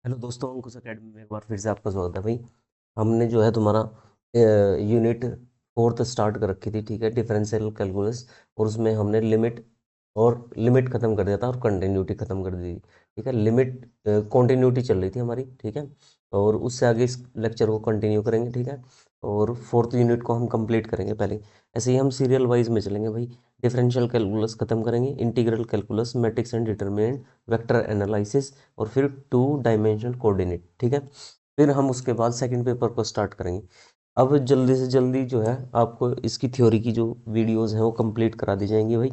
Hello दोस्तों, अंकुश academy में एक बार फिर से आपका स्वागत है भाई। हमने जो है तुम्हारा यूनिट फोर्थ स्टार्ट कर रखी थी, ठीक है, डिफरेंशियल कैलकुलस। और उसमें हमने लिमिट खत्म कर दिया था और कंटिन्यूटी खत्म कर दी थी। ठीक है, लिमिट कंटिन्यूटी चल रही थी हमारी, ठीक है। और उससे आगे इस लेक्चर को कंटिन्यू करेंगे, ठीक है। और फोर्थ यूनिट को हम कंप्लीट करेंगे पहले। ऐसे ही हम सीरियल वाइज में चलेंगे भाई। डिफरेंशियल कैलकुलस खत्म करेंगे, integral calculus, matrix and determinant, vector analysis, और फिर टू डायमेंशनल कोऑर्डिनेट, ठीक है। फिर हम उसके बाद सेकंड पेपर को स्टार्ट करेंगे। अब जल्दी से जल्दी जो है आपको इसकी थ्योरी की जो वीडियोस हैं वो कंप्लीट करा दी जाएंगी भाई,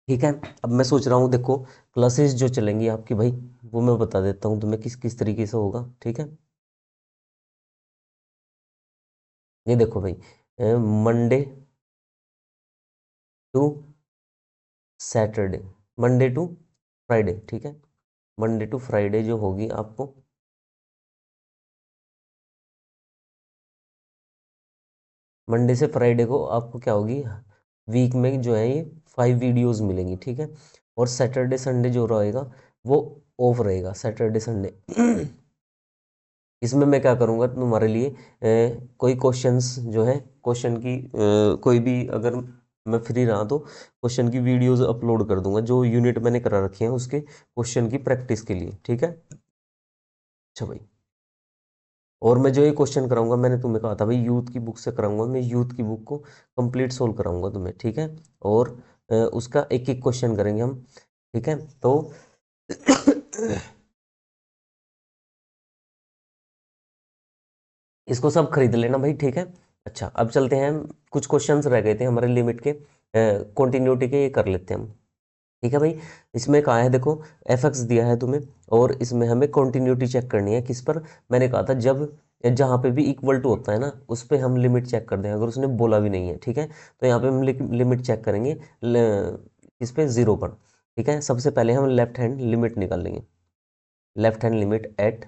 ठीक है। अब मैं सोच रहा हूँ, देखो, क्लासेस जो चलेंगी आपकी भाई, वो मैं बता देता हूँ तुम्हें किस किस तरीके से होगा, ठीक है। ये देखो भाई, Monday to Saturday, Monday to Friday, ठीक है। मंडे टू फ्राइडे जो होगी आपको, मंडे से फ्राइडे को आपको क्या होगी, वीक में जो है ये 5 वीडियोस मिलेंगी, ठीक है। और सैटरडे संडे जो रहेगा वो ऑफ रहेगा, सैटरडे संडे। इसमें मैं क्या करूँगा तुम्हारे लिए, कोई क्वेश्चंस जो है, क्वेश्चन की कोई भी, अगर मैं फ्री रहा तो क्वेश्चन की वीडियोस अपलोड कर दूंगा जो यूनिट मैंने करा रखी है उसके क्वेश्चन की प्रैक्टिस के लिए, ठीक है। अच्छा भाई, और मैं जो ये क्वेश्चन कराऊंगा, मैंने तुम्हें कहा था भाई यूथ की बुक से कराऊंगा, मैं यूथ की बुक को कंप्लीट सोल्व कराऊंगा तुम्हें, ठीक है। और उसका एक एक क्वेश्चन करेंगे हम, ठीक है। तो इसको सब खरीद लेना भाई, ठीक है। अच्छा, अब चलते हैं, कुछ क्वेश्चंस रह गए थे हमारे लिमिट के, कॉन्टिन्यूटी के, ये कर लेते हैं हम, ठीक है भाई। इसमें कहा है, देखो, एफ एक्स दिया है तुम्हें, और इसमें हमें कॉन्टिन्यूटी चेक करनी है किस पर। मैंने कहा था जब जहाँ पे भी इक्वल टू होता है ना, उस पे हम लिमिट चेक करते हैं, अगर उसने बोला भी नहीं है, ठीक है। तो यहाँ पे हम लिमिट चेक करेंगे किस पे, जीरो पर, ठीक है। सबसे पहले हम लेफ्ट हैंड लिमिट निकाल लेंगे, left hand limit at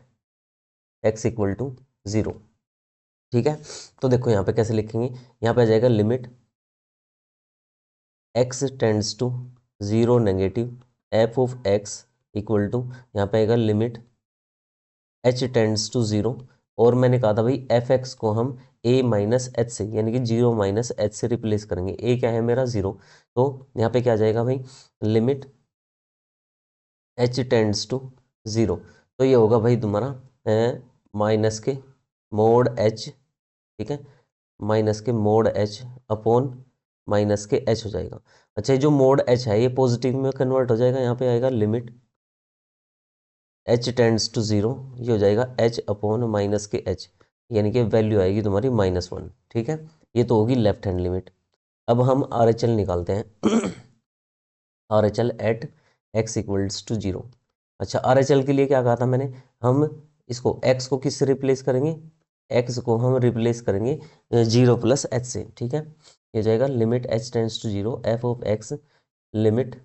x equal to zero, ठीक है। तो देखो यहाँ पे कैसे लिखेंगे, यहाँ पे आ जाएगा limit X tends to zero negative F of X equal to, यहाँ पे आएगा limit H tends to zero. और मैंने कहा था भाई एफ एक्स को हम ए माइनस एच से, यानी कि जीरो माइनस एच से रिप्लेस करेंगे। ए क्या है मेरा, जीरो। तो यहाँ पे क्या आ जाएगा भाई, limit H tends to zero. तो ये होगा भाई तुम्हारा माइनस के मोड एच, ठीक है, माइनस के मोड एच अपॉन माइनस के एच हो जाएगा। अच्छा, ये जो मोड एच है ये पॉजिटिव में कन्वर्ट हो जाएगा, यहाँ पे आएगा limit H tends to zero, ये हो जाएगा एच अपॉन माइनस के एच, यानी कि वैल्यू आएगी तुम्हारी -1, ठीक है। ये तो होगी लेफ्ट हैंड लिमिट। अब हम आर एच एल निकालते हैं। R H L at x equals to zero. अच्छा, आर एच एल के लिए क्या कहा था मैंने, हम इसको एक्स को किससे रिप्लेस करेंगे, एक्स को हम रिप्लेस करेंगे जीरो प्लस एच से, ठीक है। ये जाएगा limit H tends to zero f of x, limit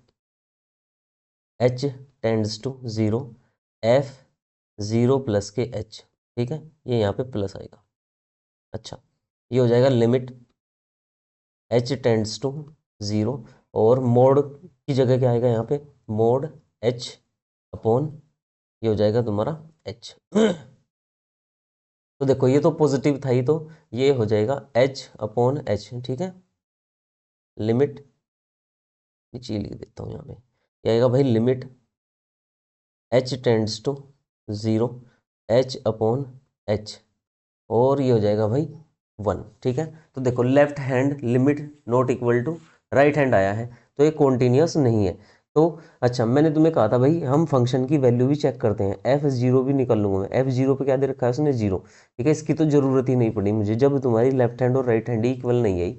H tends to zero f zero plus k h, ठीक है। ये यहाँ पे प्लस आएगा। अच्छा, ये हो जाएगा limit H tends to zero, और मोड की जगह क्या आएगा यहाँ पे, मोड एच अपॉन, ये हो जाएगा तुम्हारा एच। तो देखो ये तो पॉजिटिव था ही, तो ये हो जाएगा एच अपॉन एच, ठीक है। लिमिट, नीचे लिख देता हूँ यहाँ पे, ये आएगा भाई limit H tends to zero h upon h, और ये हो जाएगा भाई 1, ठीक है। तो देखो left hand limit not equal to right hand आया है, तो ये कॉन्टिन्यूस नहीं है। तो अच्छा, मैंने तुम्हें कहा था भाई हम फंक्शन की वैल्यू भी चेक करते हैं, एफ जीरो भी निकल लूंगा मैं, एफ जीरो पे क्या दे रखा है उसने, जीरो, ठीक है। इसकी तो जरूरत ही नहीं पड़ी मुझे, जब तुम्हारी लेफ्ट हैंड और राइट हैंड इक्वल नहीं आई,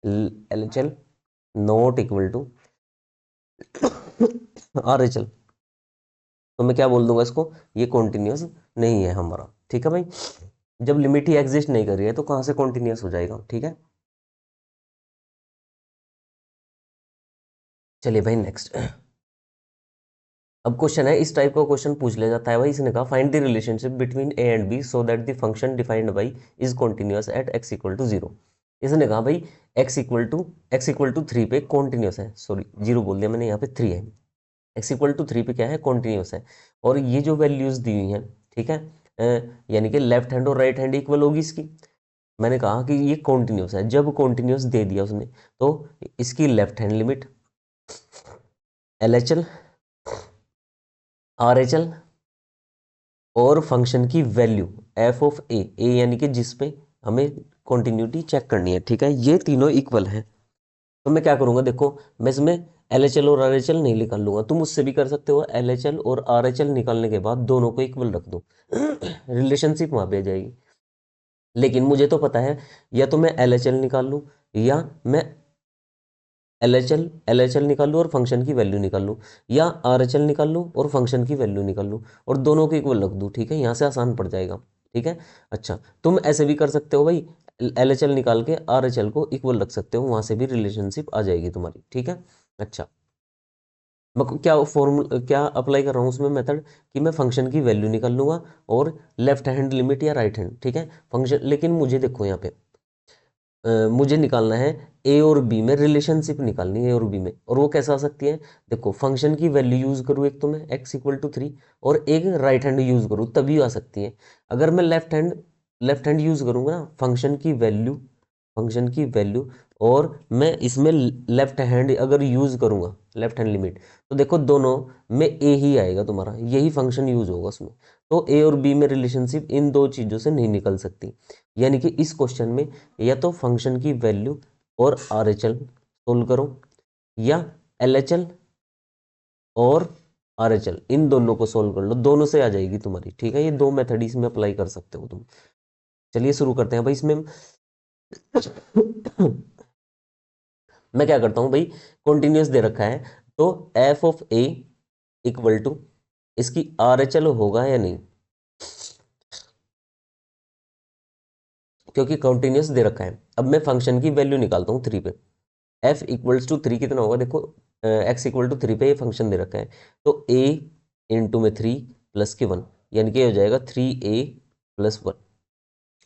L H L not equal to R H L, तो मैं क्या बोल दूंगा इसको, ये कॉन्टिन्यूस नहीं है हमारा, ठीक है भाई। जब लिमिट ही एग्जिस्ट नहीं कर रही है तो कहाँ से कॉन्टिन्यूस हो जाएगा, ठीक है। चलिए भाई नेक्स्ट। अब क्वेश्चन है, इस टाइप का क्वेश्चन पूछ लिया जाता है भाई, इसने कहा find the relationship between a and b so that the function defined by is continuous at x equal to zero. इसने कहा भाई एक्स इक्वल टू 3 पे कॉन्टिन्यूस है, सॉरी जीरो बोल दिया मैंने, यहाँ पे 3 है, x इक्वल टू 3 पे क्या है, कॉन्टिन्यूस है। और ये जो वैल्यूज दी हुई हैं, ठीक है, यानी कि लेफ्ट हैंड और राइट हैंड इक्वल होगी इसकी। मैंने कहा कि ये कॉन्टिन्यूस है, जब कॉन्टिन्यूस दे दिया उसने तो इसकी left hand limit LHL RHL और फंक्शन की वैल्यू f ऑफ a यानी कि जिस पे हमें कॉन्टिन्यूटी चेक करनी है, ठीक है, ये तीनों इक्वल हैं। तो मैं क्या करूंगा, देखो मैं इसमें LHL और RHL नहीं निकाल लूंगा, तुम उससे भी कर सकते हो। LHL और RHL निकालने के बाद दोनों को इक्वल रख दो रिलेशनशिप वहां पे आ जाएगी। लेकिन मुझे तो पता है, या तो मैं LHL निकाल लूँ, या मैं LHL निकाल लूँ और फंक्शन की वैल्यू निकाल लूँ, या RHL निकाल लूँ और फंक्शन की वैल्यू निकाल लूँ और दोनों को इक्वल रख दूँ, ठीक है, यहाँ से आसान पड़ जाएगा। ठीक है, अच्छा तुम ऐसे भी कर सकते हो भाई, LHL निकाल के RHL को इक्वल रख सकते हो, वहाँ से भी रिलेशनशिप आ जाएगी तुम्हारी। ठीक है, अच्छा मैं क्या फॉर्मूला क्या अप्लाई कर रहा हूँ उसमें मेथड, कि मैं फंक्शन की वैल्यू निकाल लूँगा और लेफ्ट हैंड लिमिट या राइट हैंड, ठीक है, फंक्शन। लेकिन मुझे देखो यहाँ पे मुझे निकालना है ए और बी में रिलेशनशिप निकालनी है, ए और बी में, और वो कैसे आ सकती है, देखो फंक्शन की वैल्यू यूज करूँ एक तो मैं x इक्वल टू 3 और एक राइट हैंड यूज करूँ तभी आ सकती है। अगर मैं लेफ्ट हैंड यूज करूंगा ना, फंक्शन की वैल्यू और मैं इसमें लेफ्ट हैंड अगर यूज करूंगा, लेफ्ट हैंड लिमिट, तो देखो दोनों में ए ही आएगा, तुम्हारा यही फंक्शन यूज होगा उसमें। तो ए और बी में रिलेशनशिप इन दो चीजों से नहीं निकल सकती। यानी कि इस क्वेश्चन में या तो फंक्शन की वैल्यू और RHL सोल्व करो, या LHL और RHL इन दोनों को सोल्व कर लो, दोनों से आ जाएगी तुम्हारी। ठीक है, ये दो मेथड इसमें अप्लाई कर सकते हो तुम। चलिए शुरू करते हैं भाई इसमें। मैं क्या करता हूं भाई, कॉन्टिन्यूस दे रखा है तो f of a equal to इसकी RHL होगा या नहीं, क्योंकि कॉन्टिन्यूस दे रखा है। अब मैं फंक्शन की वैल्यू निकालता हूँ 3 पे, f इक्वल्स टू 3 कितना होगा, देखो x इक्वल टू 3 पे ये फंक्शन दे रखा है, तो a इंटू में 3 प्लस के 1, यानी कि हो जाएगा 3a प्लस 1।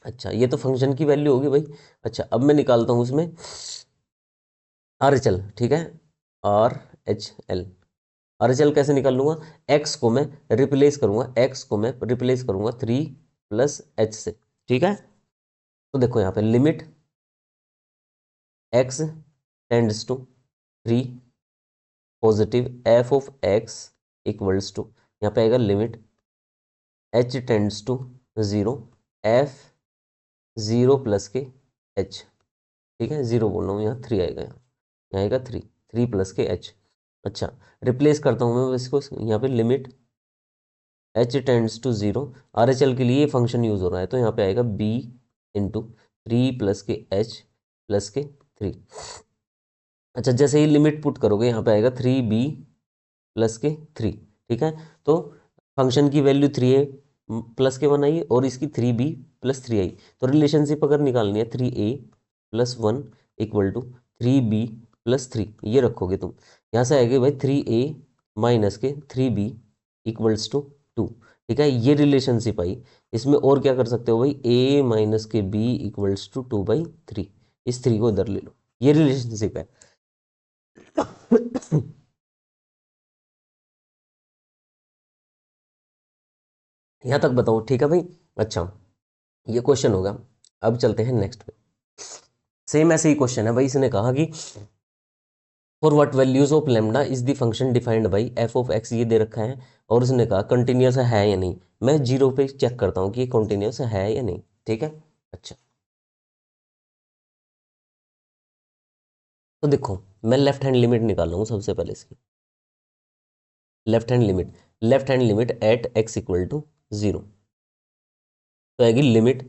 अच्छा ये तो फंक्शन की वैल्यू होगी भाई। अच्छा अब मैं निकालता हूँ उसमें RHL, ठीक है, RHL। RHL कैसे निकाल लूंगा, x को मैं रिप्लेस करूंगा, थ्री प्लस एच से। ठीक है, तो देखो यहाँ पे limit x tends to 3 positive f of x equals to, यहाँ पे आएगा limit h tends to 0 f 0 plus k h। ठीक है, 0 बोल रहा हूँ, यहाँ 3 आएगा, यहाँ आएगा 3 प्लस के h। अच्छा रिप्लेस करता हूँ मैं इसको, यहाँ पे limit h tends to 0, RHL के लिए ये फंक्शन यूज हो रहा है, तो यहाँ पे आएगा b into 3 plus k h plus के 3। अच्छा जैसे ही लिमिट पुट करोगे यहाँ पे आएगा 3b प्लस के 3। ठीक है, तो फंक्शन की वैल्यू 3a प्लस के 1 आई और इसकी 3b प्लस 3 आई। तो रिलेशनशिप अगर निकालनी है 3a plus 1 equal to 3b plus 3, ये रखोगे तुम, यहाँ से आएगा भाई 3a माइनस के 3b इक्वल्स टू 2। ठीक है, ये रिलेशनशिप आई। इसमें और क्या कर सकते हो भाई, a माइनस के b इक्वल्स टू 2/3, इस 3 को इधर ले लो, ये रिलेशनशिप है। यहां तक बताओ, ठीक है भाई। अच्छा ये क्वेश्चन होगा, अब चलते हैं नेक्स्ट पे। सेम ऐसे ही क्वेश्चन है भाई, इसने कहा कि for what values of lambda is the function defined by f of x, ये दे रखा है और उसने कहा कंटिन्यूस है या नहीं। मैं 0 पे चेक करता हूँ कि ये कंटिन्यूस है या नहीं। ठीक है, अच्छा तो देखो मैं लेफ्ट हैंड लिमिट निकाल रहा हूँ सबसे पहले इसकी। Left hand limit at x equal to 0, तो आएगी लिमिट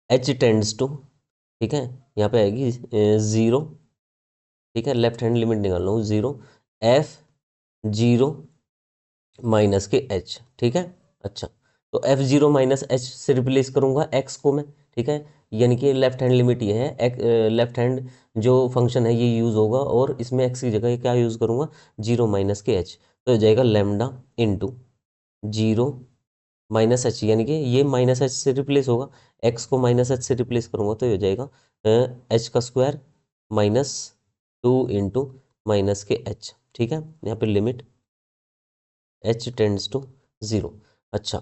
h टेंड्स टू, ठीक है, यहाँ पे आएगी 0। ठीक है, लेफ्ट हैंड लिमिट निकाल रहा हूँ 0 f 0 माइनस के h। ठीक है, अच्छा तो f0 माइनस h से रिप्लेस करूंगा x को मैं। ठीक है, यानी कि लेफ्ट हैंड लिमिट ये है, लेफ्ट हैंड जो फंक्शन है ये यूज होगा और इसमें x की जगह क्या यूज करूंगा, 0 माइनस के h, तो हो जाएगा लेमडा इंटू 0 माइनस एच, यानी कि ये माइनस एच से रिप्लेस होगा, x को माइनस एच से रिप्लेस करूंगा तो ये हो जाएगा h का स्क्वायर माइनस 2 इंटू माइनस के h। ठीक है, यहाँ पे लिमिट h टेंड्स टू 0। अच्छा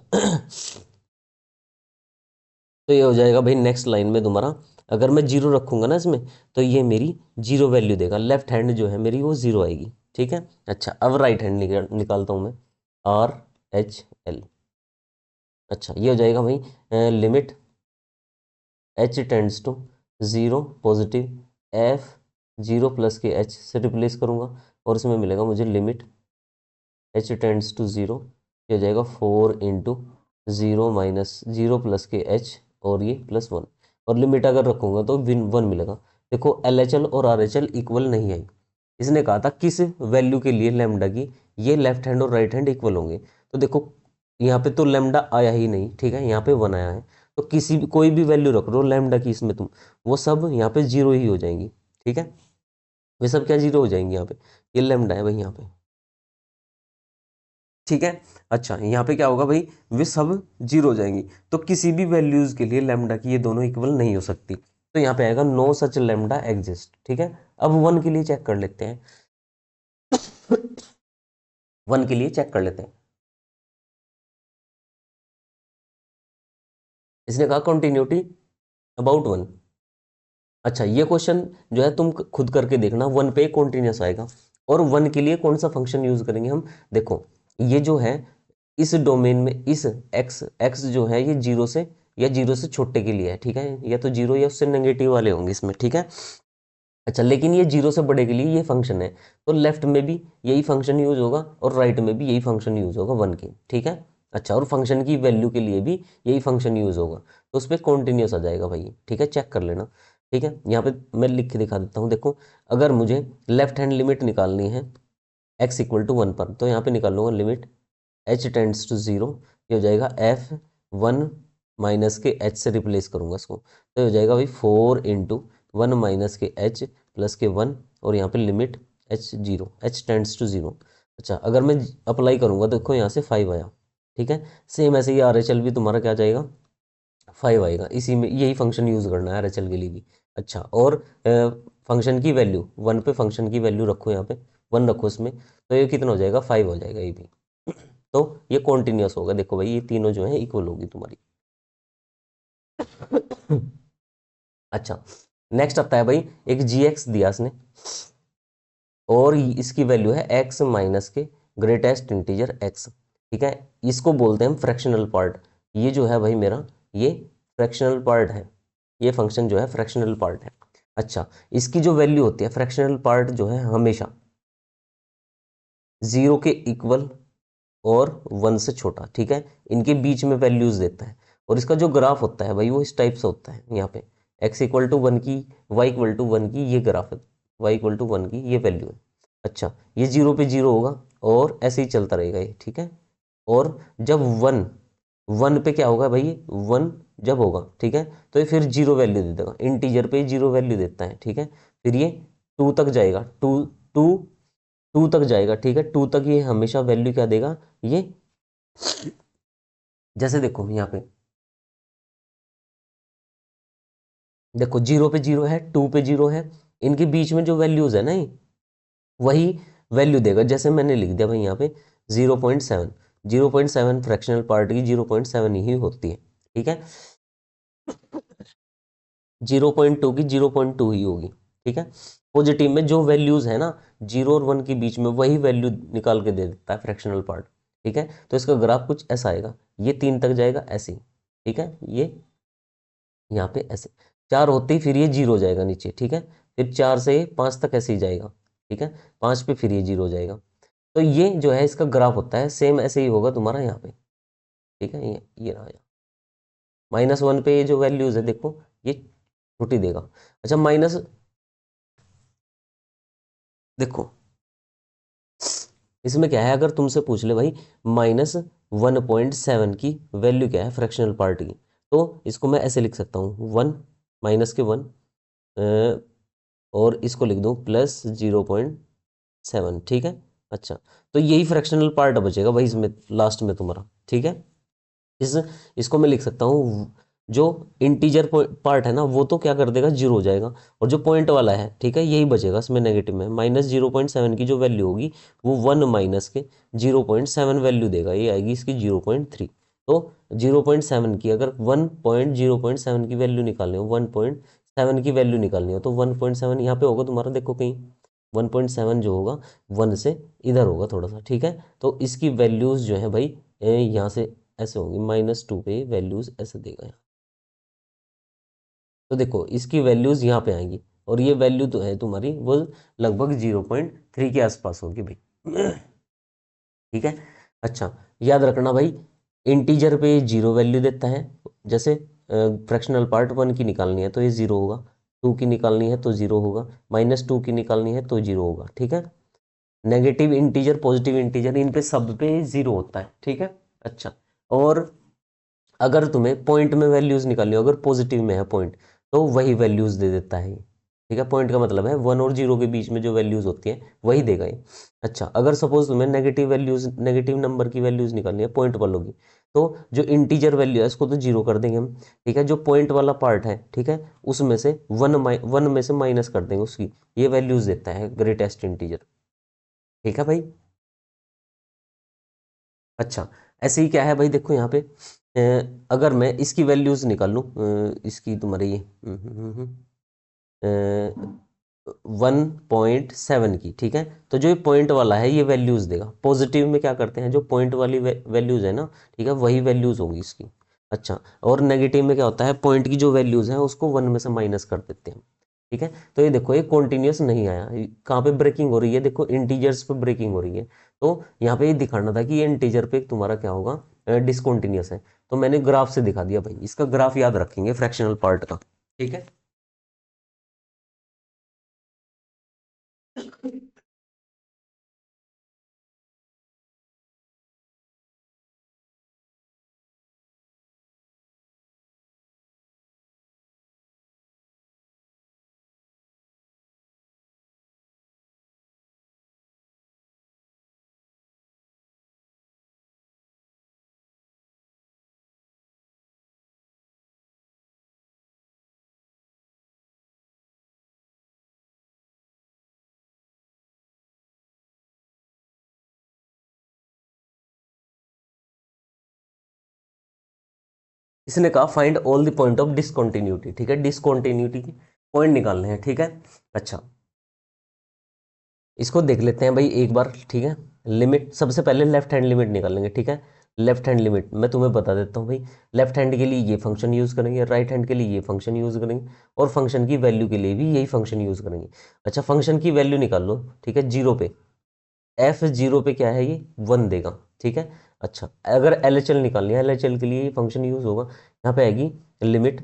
तो ये हो जाएगा भाई नेक्स्ट लाइन में तुम्हारा, अगर मैं जीरो रखूंगा ना इसमें तो ये मेरी जीरो वैल्यू देगा, लेफ्ट हैंड जो है मेरी वो जीरो आएगी। ठीक है, अच्छा अब राइट हैंड निकालता हूँ मैं, RHL। अच्छा ये हो जाएगा भाई limit h tends to 0 positive f 0 plus k h से रिप्लेस करूंगा और इसमें मिलेगा मुझे लिमिट h टेंड्स टू 0, ये हो जाएगा 4 into 0 minus 0 plus k h और ये प्लस 1, और लिमिट अगर रखूंगा तो विन 1 मिलेगा। देखो LHL और RHL इक्वल नहीं आई, इसने कहा था किस वैल्यू के लिए लैम्डा की ये लेफ्ट हैंड और राइट हैंड इक्वल होंगे। तो देखो यहाँ पे तो लैम्डा आया ही नहीं, ठीक है, यहाँ पे 1 आया है, तो किसी भी कोई भी वैल्यू रख लो लैम्डा की इसमें तुम, वो सब यहाँ पे 0 ही हो जाएंगी। ठीक है, वे सब क्या 0 हो जाएंगी यहाँ पे, ये लैम्डा है भाई यहाँ पे। ठीक है, अच्छा यहाँ पे क्या होगा भाई, वे सब 0 हो जाएंगी, तो किसी भी वैल्यूज के लिए लैम्डा की ये दोनों इक्वल नहीं हो सकती, तो यहाँ पे आएगा नो सच लैम्डा एग्जिस्ट। ठीक है, अब 1 के लिए चेक कर लेते हैं 1 के लिए चेक कर लेते हैं। इसने कहा कंटिन्यूटी अबाउट 1। अच्छा ये क्वेश्चन जो है तुम खुद करके देखना, 1 पे कॉन्टिन्यूस आएगा, और 1 के लिए कौन सा फंक्शन यूज करेंगे हम। देखो ये जो है इस डोमेन में इस x जो है ये 0 से या 0 से छोटे के लिए है। ठीक है, या तो 0 या उससे नेगेटिव वाले होंगे इसमें। ठीक है, अच्छा लेकिन ये 0 से बड़े के लिए ये फंक्शन है, तो लेफ्ट में भी यही फंक्शन यूज होगा और राइट में भी यही फंक्शन यूज होगा 1 के। ठीक है, अच्छा और फंक्शन की वैल्यू के लिए भी यही फंक्शन यूज होगा, तो उस पर कॉन्टिन्यूस आ जाएगा भाई। ठीक है, चेक कर लेना। ठीक है, यहाँ पे मैं लिख के दिखा देता हूँ। देखो अगर मुझे लेफ्ट हैंड लिमिट निकालनी है x इक्वल टू 1 पर, तो यहाँ पे निकाल लूंगा लिमिट h टेंड्स टू 0, ये हो जाएगा f1 माइनस के h से रिप्लेस करूंगा इसको, तो ये हो जाएगा भाई 4 इंटू 1 माइनस के h प्लस के 1, और यहाँ पे लिमिट h टेंड्स टू 0। अच्छा अगर मैं अप्लाई करूंगा तो देखो यहाँ से 5 आया। ठीक है, सेम ऐसे ही RHL भी तुम्हारा क्या जाएगा 5 आएगा, इसी में यही फंक्शन यूज करना है RHL के लिए भी। अच्छा और फंक्शन की वैल्यू 1 पे, फंक्शन की वैल्यू रखो यहाँ पे 1 रखो इसमें, तो ये कितना हो जाएगा 5 हो जाएगा ये भी। तो ये कॉन्टिन्यूस होगा, देखो भाई ये तीनों जो है इक्वल होगी तुम्हारी। अच्छा नेक्स्ट आता है भाई एक gx दिया इसने, और इसकी वैल्यू है x माइनस के ग्रेटेस्ट इंटीजर x। ठीक है, इसको बोलते हैं हम फ्रैक्शनल पार्ट, ये जो है भाई मेरा ये फ्रैक्शनल पार्ट है, ये फंक्शन जो है फ्रैक्शनल पार्ट है। अच्छा इसकी जो वैल्यू होती है फ्रैक्शनल पार्ट जो है हमेशा 0 के इक्वल और 1 से छोटा। ठीक है, इनके बीच में वैल्यूज देता है, और इसका जो ग्राफ होता है भाई वो इस टाइप से होता है, यहाँ पे x इक्वल टू 1 की, y इक्वल टू 1 की ये ग्राफ है, y इक्वल टू 1 की ये वैल्यू है। अच्छा ये 0 पे 0 होगा और ऐसे ही चलता रहेगा ये। ठीक है, और जब 1 पे क्या होगा भाई 1 जब होगा, ठीक है, तो ये फिर 0 वैल्यू दे देगा, इंटीजर पे 0 वैल्यू देता है। ठीक है, फिर ये 2 तक जाएगा, 2 तक जाएगा। ठीक है, 2 तक ये हमेशा वैल्यू क्या देगा ये, जैसे देखो यहाँ पे देखो 0 पे 0 है, 2 पे 0 है, इनके बीच में जो वैल्यूज है ना ये वही वैल्यू देगा। जैसे मैंने लिख दिया भाई यहाँ पे 0.7, 0.7 फ्रैक्शनल पार्ट की 0.7 ही होती है। ठीक है, 0.2 की 0.2 ही होगी। ठीक है, पॉजिटिव में जो वैल्यूज है ना 0 और 1 के बीच में वही वैल्यू निकाल के दे देता है फ्रैक्शनल पार्ट। ठीक है, तो इसका ग्राफ कुछ ऐसा आएगा, ये 3 तक जाएगा ऐसे ही। ठीक है, ये यहाँ पे ऐसे 4 होते ही फिर ये 0 हो जाएगा नीचे। ठीक है, फिर 4 से 5 तक ऐसे ही जाएगा। ठीक है, 5 पे फिर ये 0 हो जाएगा, तो ये जो है इसका ग्राफ होता है, सेम ऐसे ही होगा तुम्हारा यहाँ पे। ठीक है, ये रहा यहाँ -1 पे ये जो वैल्यूज है देखो ये छोटी देगा। अच्छा माइनस देखो इसमें क्या है, अगर तुमसे पूछ ले भाई -1.7 की वैल्यू क्या है फ्रैक्शनल पार्ट की, तो इसको मैं ऐसे लिख सकता हूँ 1 माइनस के 1 और इसको लिख दूँ +0.7। ठीक है, अच्छा तो यही फ्रैक्शनल पार्ट बचेगा भाई इसमें लास्ट में तुम्हारा। ठीक है, इस इसको मैं लिख सकता हूँ जो इंटीजर पार्ट है ना वो तो क्या कर देगा, जीरो हो जाएगा, और जो पॉइंट वाला है ठीक है यही बचेगा इसमें नेगेटिव में। -0.7 की जो वैल्यू होगी वो 1 माइनस के 0.7 वैल्यू देगा, ये आएगी इसकी 0.3। तो 0.7 की अगर 0.7 की वैल्यू निकालनी हो, 1.7 की वैल्यू निकालनी हो तो 1.7 यहाँ पे होगा तुम्हारा, देखो कहीं 1.7 जो होगा 1 से इधर होगा थोड़ा सा, ठीक है। तो इसकी वैल्यूज जो है भाई यहाँ से ऐसे होंगी, -2 पे वैल्यूज ऐसे देगा। तो देखो इसकी वैल्यूज यहाँ पे आएंगी, और ये वैल्यू तो है तुम्हारी वो लगभग 0.3 के आसपास होगी भाई। ठीक है। अच्छा, याद रखना भाई, इंटीजर पे जीरो वैल्यू देता है, जैसे फ्रैक्शनल पार्ट 1 की निकालनी है तो ये जीरो होगा, 2 की निकालनी है तो जीरो होगा, -2 की निकालनी है तो जीरो होगा, ठीक है। नेगेटिव इंटीजर, पॉजिटिव इंटीजर, इन पे सब पे जीरो होता है, ठीक है। अच्छा, और अगर तुम्हें पॉइंट में वैल्यूज निकालनी हो, अगर पॉजिटिव में है पॉइंट तो वही वैल्यूज दे देता है ये, ठीक है। पॉइंट का मतलब है 1 और 0 के बीच में जो वैल्यूज होती हैं वही देगा ये। अच्छा, अगर सपोज तुम्हें नेगेटिव वैल्यूज, नेगेटिव नंबर की वैल्यूज निकालनी है पॉइंट वालों की, तो जो इंटीजर वैल्यू है इसको तो जीरो कर देंगे हम, ठीक है। जो पॉइंट वाला पार्ट है ठीक है उसमें से वन में से माइनस कर देंगे उसकी, ये वैल्यूज देता है ग्रेटेस्ट इंटीजर, ठीक है भाई। अच्छा, ऐसे ही क्या है भाई, देखो यहाँ पे अगर मैं इसकी वैल्यूज निकाल लूँ, इसकी तुम्हारी 1.7 की, ठीक है। तो जो ये पॉइंट वाला है ये वैल्यूज देगा, पॉजिटिव में क्या करते हैं जो पॉइंट वाली वैल्यूज है ना, ठीक है वही वैल्यूज होगी इसकी। अच्छा, और नेगेटिव में क्या होता है, पॉइंट की जो वैल्यूज हैं उसको 1 में से माइनस कर देते हैं, ठीक है। तो ये देखो ये कॉन्टिन्यूस नहीं आया, कहाँ पे ब्रेकिंग हो रही है, देखो इंटीजर्स पे ब्रेकिंग हो रही है। तो यहाँ पे ये दिखाना था कि ये इंटीजर पे तुम्हारा क्या होगा, डिसकॉन्टिन्यूस है। तो मैंने ग्राफ से दिखा दिया भाई, इसका ग्राफ याद रखेंगे फ्रैक्शनल पार्ट का, ठीक है। इसने कहा find all the point of discontinuity, ठीक है, डिसकंटिन्यूटी के पॉइंट निकालने हैं, ठीक है। अच्छा, इसको देख लेते हैं भाई एक बार, ठीक है। लिमिट सबसे पहले लेफ्ट हैंड लिमिट निकालेंगे, ठीक है। लेफ्ट हैंड लिमिट मैं तुम्हें बता देता हूँ भाई, लेफ्ट हैंड के लिए ये फंक्शन यूज करेंगे, राइट हैंड के लिए ये फंक्शन यूज करेंगे, और फंक्शन की वैल्यू के लिए भी यही फंक्शन यूज करेंगे। अच्छा, फंक्शन की वैल्यू निकाल लो, ठीक है, जीरो पे, एफ जीरो पे क्या है ये 1 देगा, ठीक है। अच्छा, अगर एल एच एल निकालनी है, एल एच एल के लिए ये फंक्शन यूज होगा, यहाँ पे आएगी limit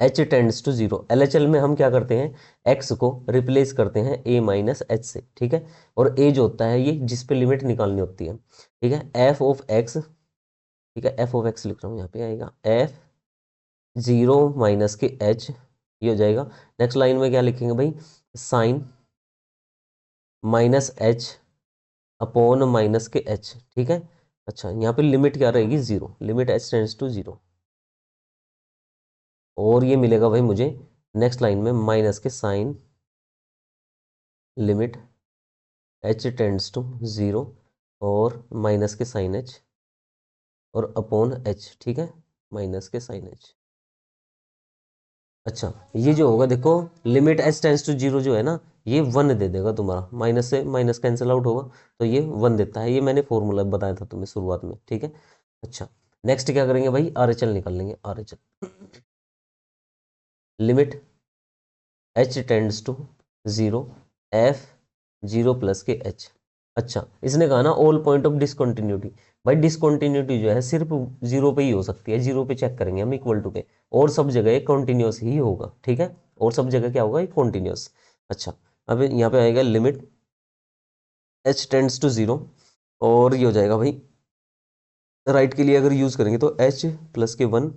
H tends to zero. L H L में हम क्या करते हैं, एक्स को रिप्लेस करते हैं ए माइनस एच से, ठीक है। और ए जो होता है ये जिस पे लिमिट निकालनी होती है, ठीक है, एफ ऑफ एक्स, ठीक है, एफ ऑफ एक्स लिख रहा हूँ, यहाँ पे आएगा एफ जीरो माइनस के एच, ये हो जाएगा। नेक्स्ट लाइन में क्या लिखेंगे भाई, sine minus h upon minus के एच, ठीक है। अच्छा, यहाँ पे लिमिट क्या रहेगी, zero, limit H tends to zero, और ये मिलेगा भाई मुझे नेक्स्ट लाइन में minus k sine limit H tends to zero, और माइनस के साइन एच, और अपॉन एच, ठीक है, माइनस के साइन एच। अच्छा, ये जो होगा देखो, limit H tends to zero जो है ना, ये 1 दे देगा तुम्हारा, माइनस से माइनस कैंसिल आउट होगा तो ये 1 देता है, ये मैंने फॉर्मूला बताया था तुम्हें शुरुआत में, ठीक है। अच्छा, नेक्स्ट क्या करेंगे भाई, आर एच एल निकाल लेंगे, R H L limit H tends to zero, f zero plus k h. अच्छा, इसने कहा ना ऑल पॉइंट ऑफ डिसकंटिन्यूटी, भाई डिसकंटिन्यूटी जो है सिर्फ जीरो पे ही हो सकती है, जीरो पे चेक करेंगे हम इक्वल टू पे, और सब जगह ये कॉन्टिन्यूस ही होगा, ठीक है, और सब जगह क्या होगा, ये कॉन्टिन्यूस। अच्छा, अब यहाँ पे आएगा limit H tends to zero, और ये हो जाएगा भाई, राइट के लिए अगर यूज करेंगे तो एच प्लस के 1,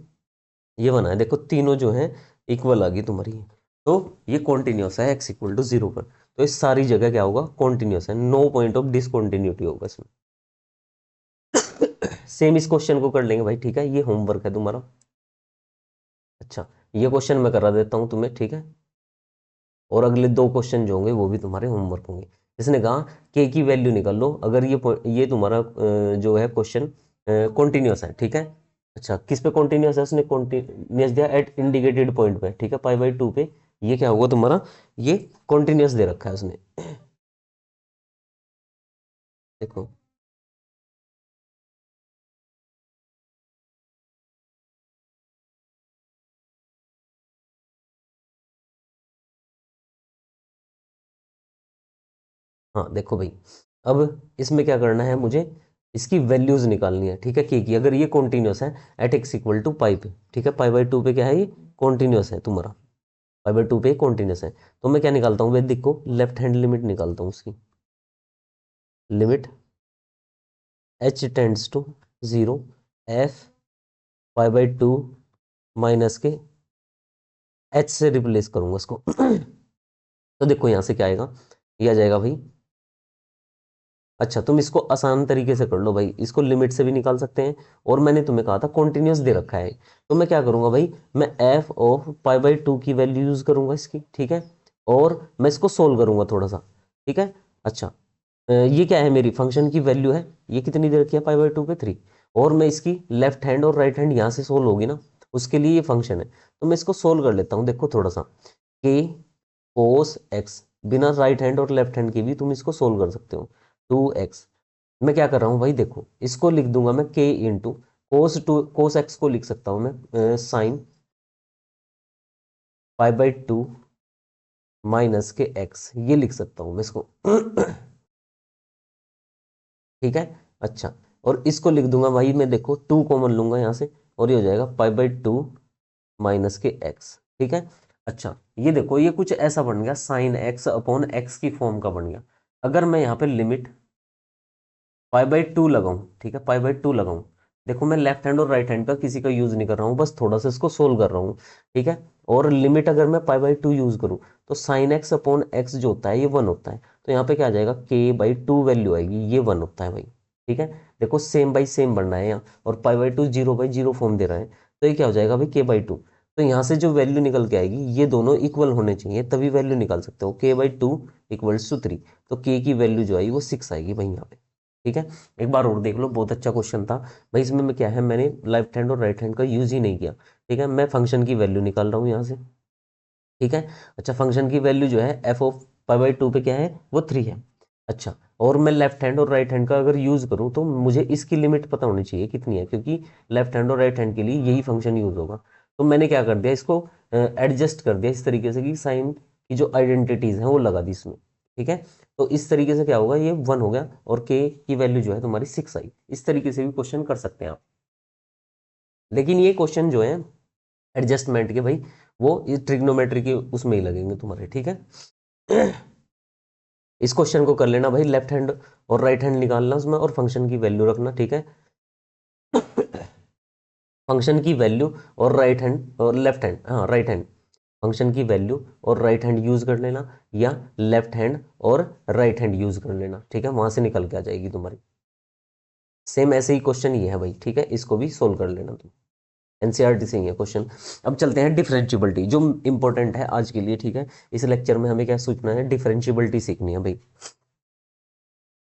ये बना है, देखो तीनों जो है इक्वल आ गई तुम्हारी, तो ये कॉन्टिन्यूस है एक्स इक्वल टू जीरो पर, तो इस सारी जगह क्या होगा, कॉन्टिन्यूस है, नो पॉइंट ऑफ डिसकंटिन्यूटी होगा इसमें। सेम इस क्वेश्चन को कर लेंगे भाई, ठीक है, ये होमवर्क है तुम्हारा। अच्छा, ये क्वेश्चन मैं करा देता हूँ तुम्हें, ठीक है, और अगले 2 क्वेश्चन जो होंगे वो भी तुम्हारे होमवर्क होंगे। इसने कहा के की वैल्यू निकाल लो अगर ये तुम्हारा जो है क्वेश्चन कॉन्टिन्यूस है, ठीक है। अच्छा, किस पे कॉन्टिन्यूस है, उसने कॉन्टिन्यूस दिया एट इंडिकेटेड पॉइंट पे, ठीक है, पाई/2 पे। ये क्या होगा तुम्हारा, ये कॉन्टिन्यूस दे रखा है उसने। देखो, हाँ देखो भाई, अब इसमें क्या करना है मुझे, इसकी वैल्यूज निकालनी है, ठीक है, के की। अगर ये कॉन्टिन्यूस है एट एक्स इक्वल टू पाई पे, ठीक है, पाई/2 पे क्या है, ये कॉन्टिन्यूस है तुम्हारा, पाई/2 पे कॉन्टिन्यूस है। तो मैं क्या निकालता हूँ वैदिक को, लेफ्ट हैंड लिमिट निकालता हूँ उसकी, limit H tends to 0, F पाई/2 माइनस के एच से रिप्लेस करूंगा इसको। तो देखो यहां से क्या आएगा, ये आ जाएगा भाई। अच्छा, तुम इसको आसान तरीके से कर लो भाई, इसको लिमिट से भी निकाल सकते हैं, और मैंने तुम्हें कहा था कॉन्टिन्यूस दे रखा है। तो मैं क्या करूंगा भाई, मैं एफ ऑफ पाई/2 की वैल्यू यूज करूंगा इसकी, ठीक है, और मैं इसको सोल्व करूंगा थोड़ा सा, ठीक है। अच्छा, ये क्या है, मेरी फंक्शन की वैल्यू है, ये कितनी दे रखी है पाई/2 पे 3, और मैं इसकी लेफ्ट हैंड और राइट हैंड यहाँ से सोल्व होगी ना, उसके लिए ये फंक्शन है। तो मैं इसको सोल्व कर लेता हूँ, देखो थोड़ा सा, के कोस एक्स, बिना राइट हैंड और लेफ्ट हैंड के भी तुम इसको सोल्व कर सकते हो, 2x। मैं क्या कर रहा हूँ भाई, देखो इसको लिख दूंगा मैं k इंटू कोस एक्स को लिख सकता हूँ मैं साइन पाई/2 माइनस के एक्स, ये लिख सकता हूँ मैं इसको। ठीक है। अच्छा, और इसको लिख दूंगा भाई मैं, देखो 2 कॉमन लूंगा यहाँ से, और ये हो जाएगा पाई/2 माइनस के एक्स, ठीक है। अच्छा, ये देखो ये कुछ ऐसा बन गया, साइन एक्स अपॉन एक्स की फॉर्म का बन गया। अगर मैं यहाँ पे लिमिट पाई/2 लगाऊं, ठीक है, पाई/2 लगाऊं, देखो मैं लेफ्ट हैंड और राइट हैंड का किसी का यूज नहीं कर रहा हूँ, बस थोड़ा सा इसको सोल्व कर रहा हूँ, ठीक है। और लिमिट अगर मैं पाई/2 यूज करूँ, तो साइन एक्स अपॉन एक्स जो होता है ये 1 होता है, तो यहाँ पे क्या आ जाएगा, k/2 वैल्यू आएगी, ये 1 होता है भाई, ठीक है। देखो सेम बाई सेम बनना है यहाँ, और पाई/2 0/0 फॉर्म दे रहा है, तो ये क्या हो जाएगा भाई, k/2। तो यहाँ से जो वैल्यू निकल के आएगी, ये दोनों इक्वल होने चाहिए, तभी वैल्यू निकाल सकते हो, k/2 इक्वल्स टू 3। तो k की वैल्यू जो आई वो 6 आएगी भाई यहाँ पे, ठीक है। एक बार और देख लो, बहुत अच्छा क्वेश्चन था भाई, इसमें मैं क्या है, मैंने लेफ्ट हैंड और राइट हैंड का यूज ही नहीं किया, ठीक है। मैं फंक्शन की वैल्यू निकाल रहा हूँ यहाँ से, ठीक है। अच्छा, फंक्शन की वैल्यू जो है एफ ऑफ पाई/2 पे क्या है, वो 3 है। अच्छा, और मैं लेफ्ट हैंड और राइट हैंड का अगर यूज करूँ, तो मुझे इसकी लिमिट पता होनी चाहिए कितनी है, क्योंकि लेफ्ट हैंड और राइट हैंड के लिए यही फंक्शन यूज होगा। तो मैंने क्या कर दिया, इसको एडजस्ट कर दिया इस तरीके से कि साइन की जो आइडेंटिटीज हैं वो लगा दी इसमें, ठीक है। तो इस तरीके से क्या होगा, ये 1 हो गया, और के की वैल्यू जो है तुम्हारी 6 आई। इस तरीके से भी क्वेश्चन कर सकते हैं आप, लेकिन ये क्वेश्चन जो है एडजस्टमेंट के भाई, वो इस ट्रिग्नोमेट्री के उसमें ही लगेंगे तुम्हारे, ठीक है। इस क्वेश्चन को कर लेना भाई, लेफ्ट हैंड और राइट हैंड निकालना उसमें, और फंक्शन की वैल्यू रखना, ठीक है। फंक्शन की वैल्यू और राइट हैंड और लेफ्ट हैंड, हाँ राइट हैंड, फंक्शन की वैल्यू और राइट हैंड यूज कर लेना, या लेफ्ट हैंड और राइट हैंड यूज कर लेना, ठीक है, वहां से निकल के आ जाएगी तुम्हारी। सेम ऐसे ही क्वेश्चन ये है भाई, ठीक है, इसको भी सोल्व कर लेना तुम, एनसीईआरटी से ही है क्वेश्चन। अब चलते हैं डिफरेंशियबिलिटी, जो इंपॉर्टेंट है आज के लिए, ठीक है। इस लेक्चर में हमें क्या सीखना है, डिफरेंशियबिलिटी सीखनी है भाई।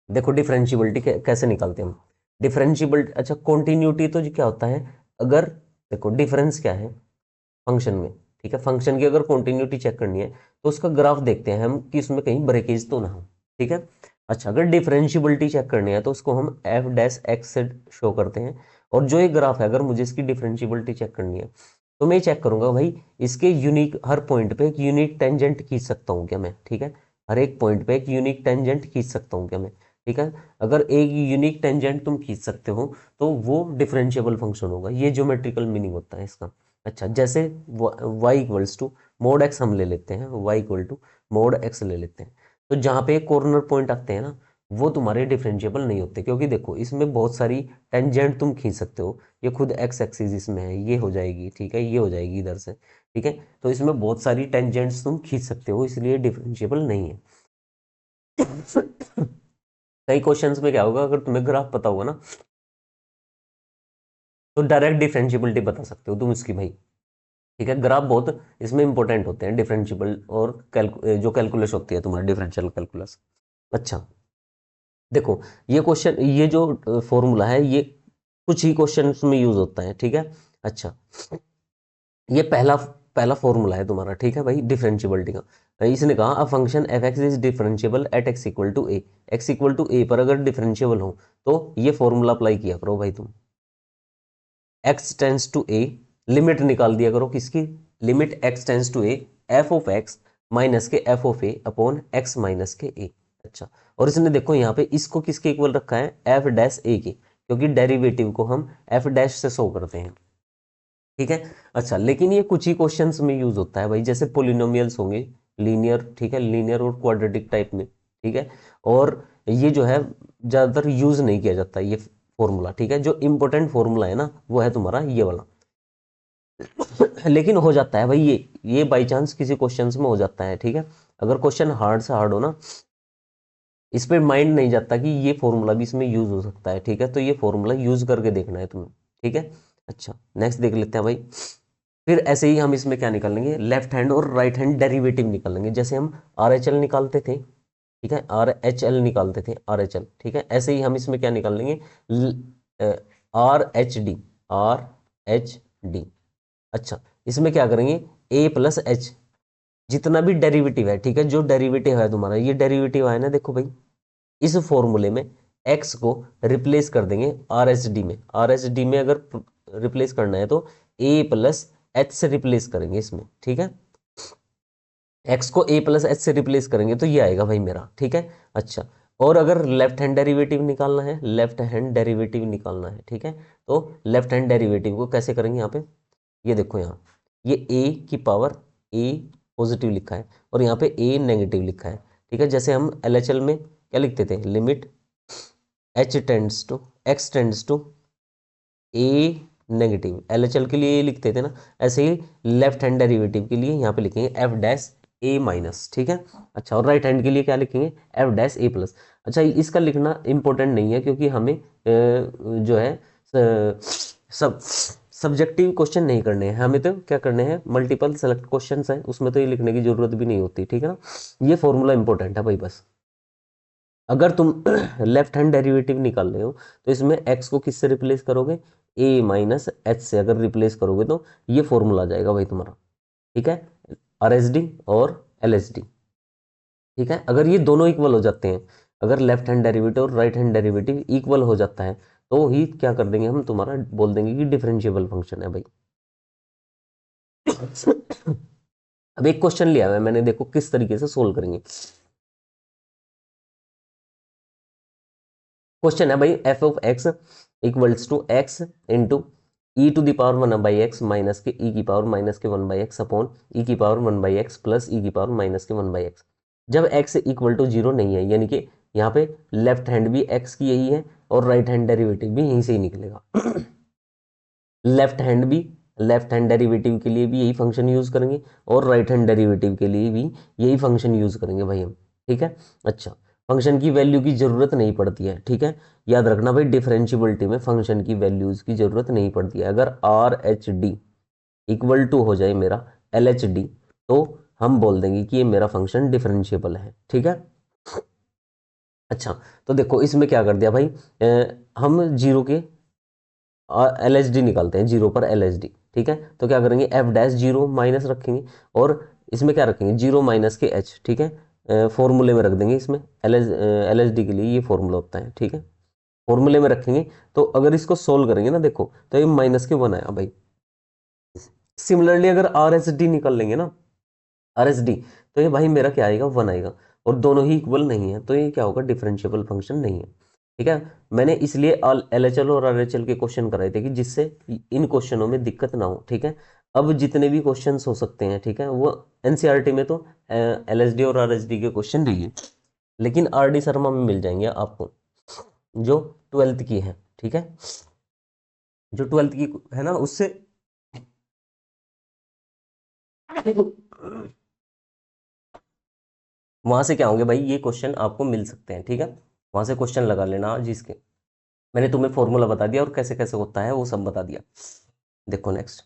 देखो डिफरेंशियबिलिटी कैसे निकालते हैं हम, डिफरेंशियबिलिटी। अच्छा, कॉन्टिन्यूटी तो जो क्या होता है, अगर देखो डिफरेंस क्या है फंक्शन में, ठीक है, फंक्शन की अगर कॉन्टिन्यूटी चेक करनी है, तो उसका ग्राफ देखते हैं हम कि उसमें कहीं ब्रेकेज तो ना हो, ठीक है। अच्छा, अगर डिफरेंशियबिलिटी चेक करनी है, तो उसको हम एफ डैश एक्स से शो करते हैं, और जो ये ग्राफ है, अगर मुझे इसकी डिफरेंशियबिलिटी चेक करनी है, तो मैं चेक करूंगा भाई, इसके यूनिक हर पॉइंट पे एक यूनिक टेंजेंट खींच सकता हूँ क्या मैं, ठीक है, हर एक पॉइंट पे एक यूनिक टेंजेंट खींच सकता हूँ क्या मैं, ठीक है। अगर एक यूनिक टेंजेंट तुम खींच सकते हो, तो वो डिफरेंशिएबल फंक्शन होगा, ये ज्योमेट्रिकल मीनिंग होता है इसका। अच्छा, जैसे y equals to mod x हम ले लेते हैं, y equal to mod x ले लेते हैं, तो जहाँ पे कॉर्नर पॉइंट आते हैं ना, वो तुम्हारे डिफरेंशिएबल नहीं होते, क्योंकि देखो इसमें बहुत सारी टेंजेंट तुम खींच सकते हो, ये खुद एक्स एक्सिस इसमें है, ये हो जाएगी, ठीक है, ये हो जाएगी इधर से, ठीक है। तो इसमें बहुत सारी टेंजेंट्स तुम खींच सकते हो, इसलिए डिफरेंशिएबल नहीं है। कई क्वेश्चंस में क्या होगा, अगर तुम्हें ग्राफ पता होगा ना, तो डायरेक्ट डिफरेंशिएबिलिटी बता सकते हो तुम इसकी भाई, ठीक है। ग्राफ बहुत इसमें इंपॉर्टेंट होते हैं, डिफरेंशियल और जो कैलकुलस होती है तुम्हारी डिफरेंशियल कैलकुलस। अच्छा देखो, ये क्वेश्चन, ये जो फॉर्मूला है ये कुछ ही क्वेश्चन में यूज होता है, ठीक है। अच्छा, ये पहला पहला फॉर्मूला है तुम्हारा, ठीक है भाई, डिफरेंशियबिलिटी का। इसने कहा a function F x is differentiable at x equal to A, X equal to A पर अगर डिफरेंशियबल हो तो ये फॉर्मूला अप्लाई किया करो भाई तुम। X tends to A, limit निकाल दिया करो किसकी, limit X tends to A F of X minus के F of A upon X minus A ए। अच्छा, और इसने देखो यहाँ पे इसको किसके इक्वल रखा है, एफ डैश ए के, क्योंकि डेरिवेटिव को हम एफ डैश से शो करते हैं, ठीक है। अच्छा, लेकिन ये कुछ ही क्वेश्चंस में यूज होता है भाई, जैसे पोलिनोमियल्स होंगे, लीनियर, ठीक है, लीनियर और क्वाड्रेटिक टाइप में, ठीक है। और ये जो है ज्यादातर यूज नहीं किया जाता ये फॉर्मूला, ठीक है। जो इंपॉर्टेंट फॉर्मूला है ना वो है तुम्हारा ये वाला। लेकिन हो जाता है भाई ये बाई चांस किसी क्वेश्चंस में हो जाता है, ठीक है। अगर क्वेश्चन हार्ड से हार्ड हो ना, इस पे माइंड नहीं जाता कि ये फॉर्मूला भी इसमें यूज हो सकता है, ठीक है। तो ये फॉर्मूला यूज करके देखना है तुम्हें, ठीक है। अच्छा, नेक्स्ट देख लेते हैं भाई। फिर ऐसे ही हम इसमें क्या निकालेंगे, लेफ्ट हैंड और राइट हैंड डेरिवेटिव निकालेंगे, जैसे हम आर एच एल निकालते थे, ठीक है, आर एच एल निकालते थे, आर एच एल, ठीक है। ऐसे ही हम इसमें क्या निकाल लेंगे, R H D, are H D. अच्छा, इसमें क्या करेंगे, ए प्लस एच, जितना भी डेरिवेटिव है, ठीक है, जो डेरिवेटिव है तुम्हारा, ये डेरिवेटिव है ना, देखो भाई इस फॉर्मूले में एक्स को रिप्लेस कर देंगे आर एच डी में, आर एच डी में अगर रिप्लेस करना है तो ए प्लस एच से रिप्लेस करेंगे इसमें, ठीक है। एक्स को ए प्लस एच से रिप्लेस करेंगे तो ये आएगा भाई मेरा, ठीक है। अच्छा, और अगर लेफ्ट हैंड डेरिवेटिव निकालना है, लेफ्ट हैंड डेरिवेटिव निकालना है, ठीक है, तो लेफ्ट हैंड डेरिवेटिव को कैसे करेंगे, यहाँ पे ये देखो, यहाँ ये ए की पावर ए पॉजिटिव लिखा है और यहाँ पे ए नेगेटिव लिखा है, ठीक है। जैसे हम एलएचएल में क्या लिखते थे, limit H tends to x tends to a negative, LHL के लिए ये लिखते थे ना, ऐसे ही लेफ्ट हैंड डेरिवेटिव के लिए यहाँ पे लिखेंगे एफ डैश ए माइनस, ठीक है। अच्छा, और राइट हैंड के लिए क्या लिखेंगे, एफ डैश ए प्लस। अच्छा, इसका लिखना इंपॉर्टेंट नहीं है, क्योंकि हमें जो है सब सब्जेक्टिव क्वेश्चन नहीं करने हैं हमें, तो क्या करने हैं, मल्टीपल सेलेक्ट क्वेश्चंस हैं, उसमें तो ये लिखने की जरूरत भी नहीं होती, ठीक है ना। ये फॉर्मूला इंपॉर्टेंट है भाई बस। अगर तुम लेफ्ट हैंड डेरिवेटिव निकाल रहे हो तो इसमें एक्स को किससे रिप्लेस करोगे, ए माइनस एच से अगर रिप्लेस करोगे तो ये फॉर्मूला आ जाएगा भाई तुम्हारा, ठीक है, आर एस डी और एल एस डी, ठीक है। अगर ये दोनों इक्वल हो जाते हैं, अगर लेफ्ट हैंड डेरिवेटिव और राइट हैंड डेरिवेटिव इक्वल हो जाता है तो ही क्या कर देंगे हम, तुम्हारा बोल देंगे कि डिफरेंशिएबल फंक्शन है भाई। अब एक क्वेश्चन लिया है मैंने, देखो किस तरीके से सोल्व करेंगे। क्वेश्चन है भाई, F of X equals to X into E to the power one by X minus के ई की पावर माइनस के one by X upon E की power one by X plus E की power minus के one by X, जब X equal to zero नहीं है, यानी कि यहाँ पे लेफ्ट हैंड भी एक्स की यही है और राइट हैंड डेरिवेटिव भी यहीं से ही निकलेगा। लेफ्ट हैंड भी, लेफ्ट हैंड डेरिवेटिव के लिए भी यही फंक्शन यूज करेंगे और राइट हैंड डेरिवेटिव के लिए भी यही फंक्शन यूज करेंगे भाई हम, ठीक है। अच्छा, फंक्शन की वैल्यू की जरूरत नहीं पड़ती है, ठीक है, याद रखना भाई, डिफरेंशियबिलिटी में फंक्शन की वैल्यूज की जरूरत नहीं पड़ती है। अगर R H D equal to हो जाए मेरा एल एच डी तो हम बोल देंगे कि ये मेरा फंक्शन डिफरेंशियबल है, ठीक है। अच्छा, तो देखो इसमें क्या कर दिया भाई, हम जीरो के एल एच डी निकालते हैं, जीरो पर एल एच डी, ठीक है। तो क्या करेंगे, एफ डैश जीरो माइनस रखेंगे और इसमें क्या रखेंगे, जीरो माइनस के एच, ठीक है, फॉर्मूले में रख देंगे, इसमें एल एच डी के लिए ये फॉर्मूला होता है, ठीक है, फॉर्मूले में रखेंगे। तो अगर इसको सोल्व करेंगे ना, देखो तो ये माइनस के वन आया भाई। सिमिलरली अगर आर एस डी निकाल लेंगे ना, आर एस डी, तो ये भाई मेरा क्या आएगा, वन आएगा, और दोनों ही इक्वल नहीं है तो ये क्या होगा, डिफरेंशियबल फंक्शन नहीं है, ठीक है। मैंने इसलिए एल एच एल और आर एच एल के क्वेश्चन कराए थे कि जिससे इन क्वेश्चनों में दिक्कत ना हो, ठीक है। अब जितने भी क्वेश्चंस हो सकते हैं, ठीक है, वो एनसीईआरटी में तो एल एच डी और आर एच डी के क्वेश्चन नहीं है, लेकिन आर डी शर्मा में मिल जाएंगे आपको, जो ट्वेल्थ की है, ठीक है, जो ट्वेल्थ की है ना उससे वहां से क्या होंगे भाई, ये क्वेश्चन आपको मिल सकते हैं, ठीक है, वहां से क्वेश्चन लगा लेना, जिसके मैंने तुम्हें फॉर्मूला बता दिया और कैसे कैसे होता है वो सब बता दिया। देखो नेक्स्ट,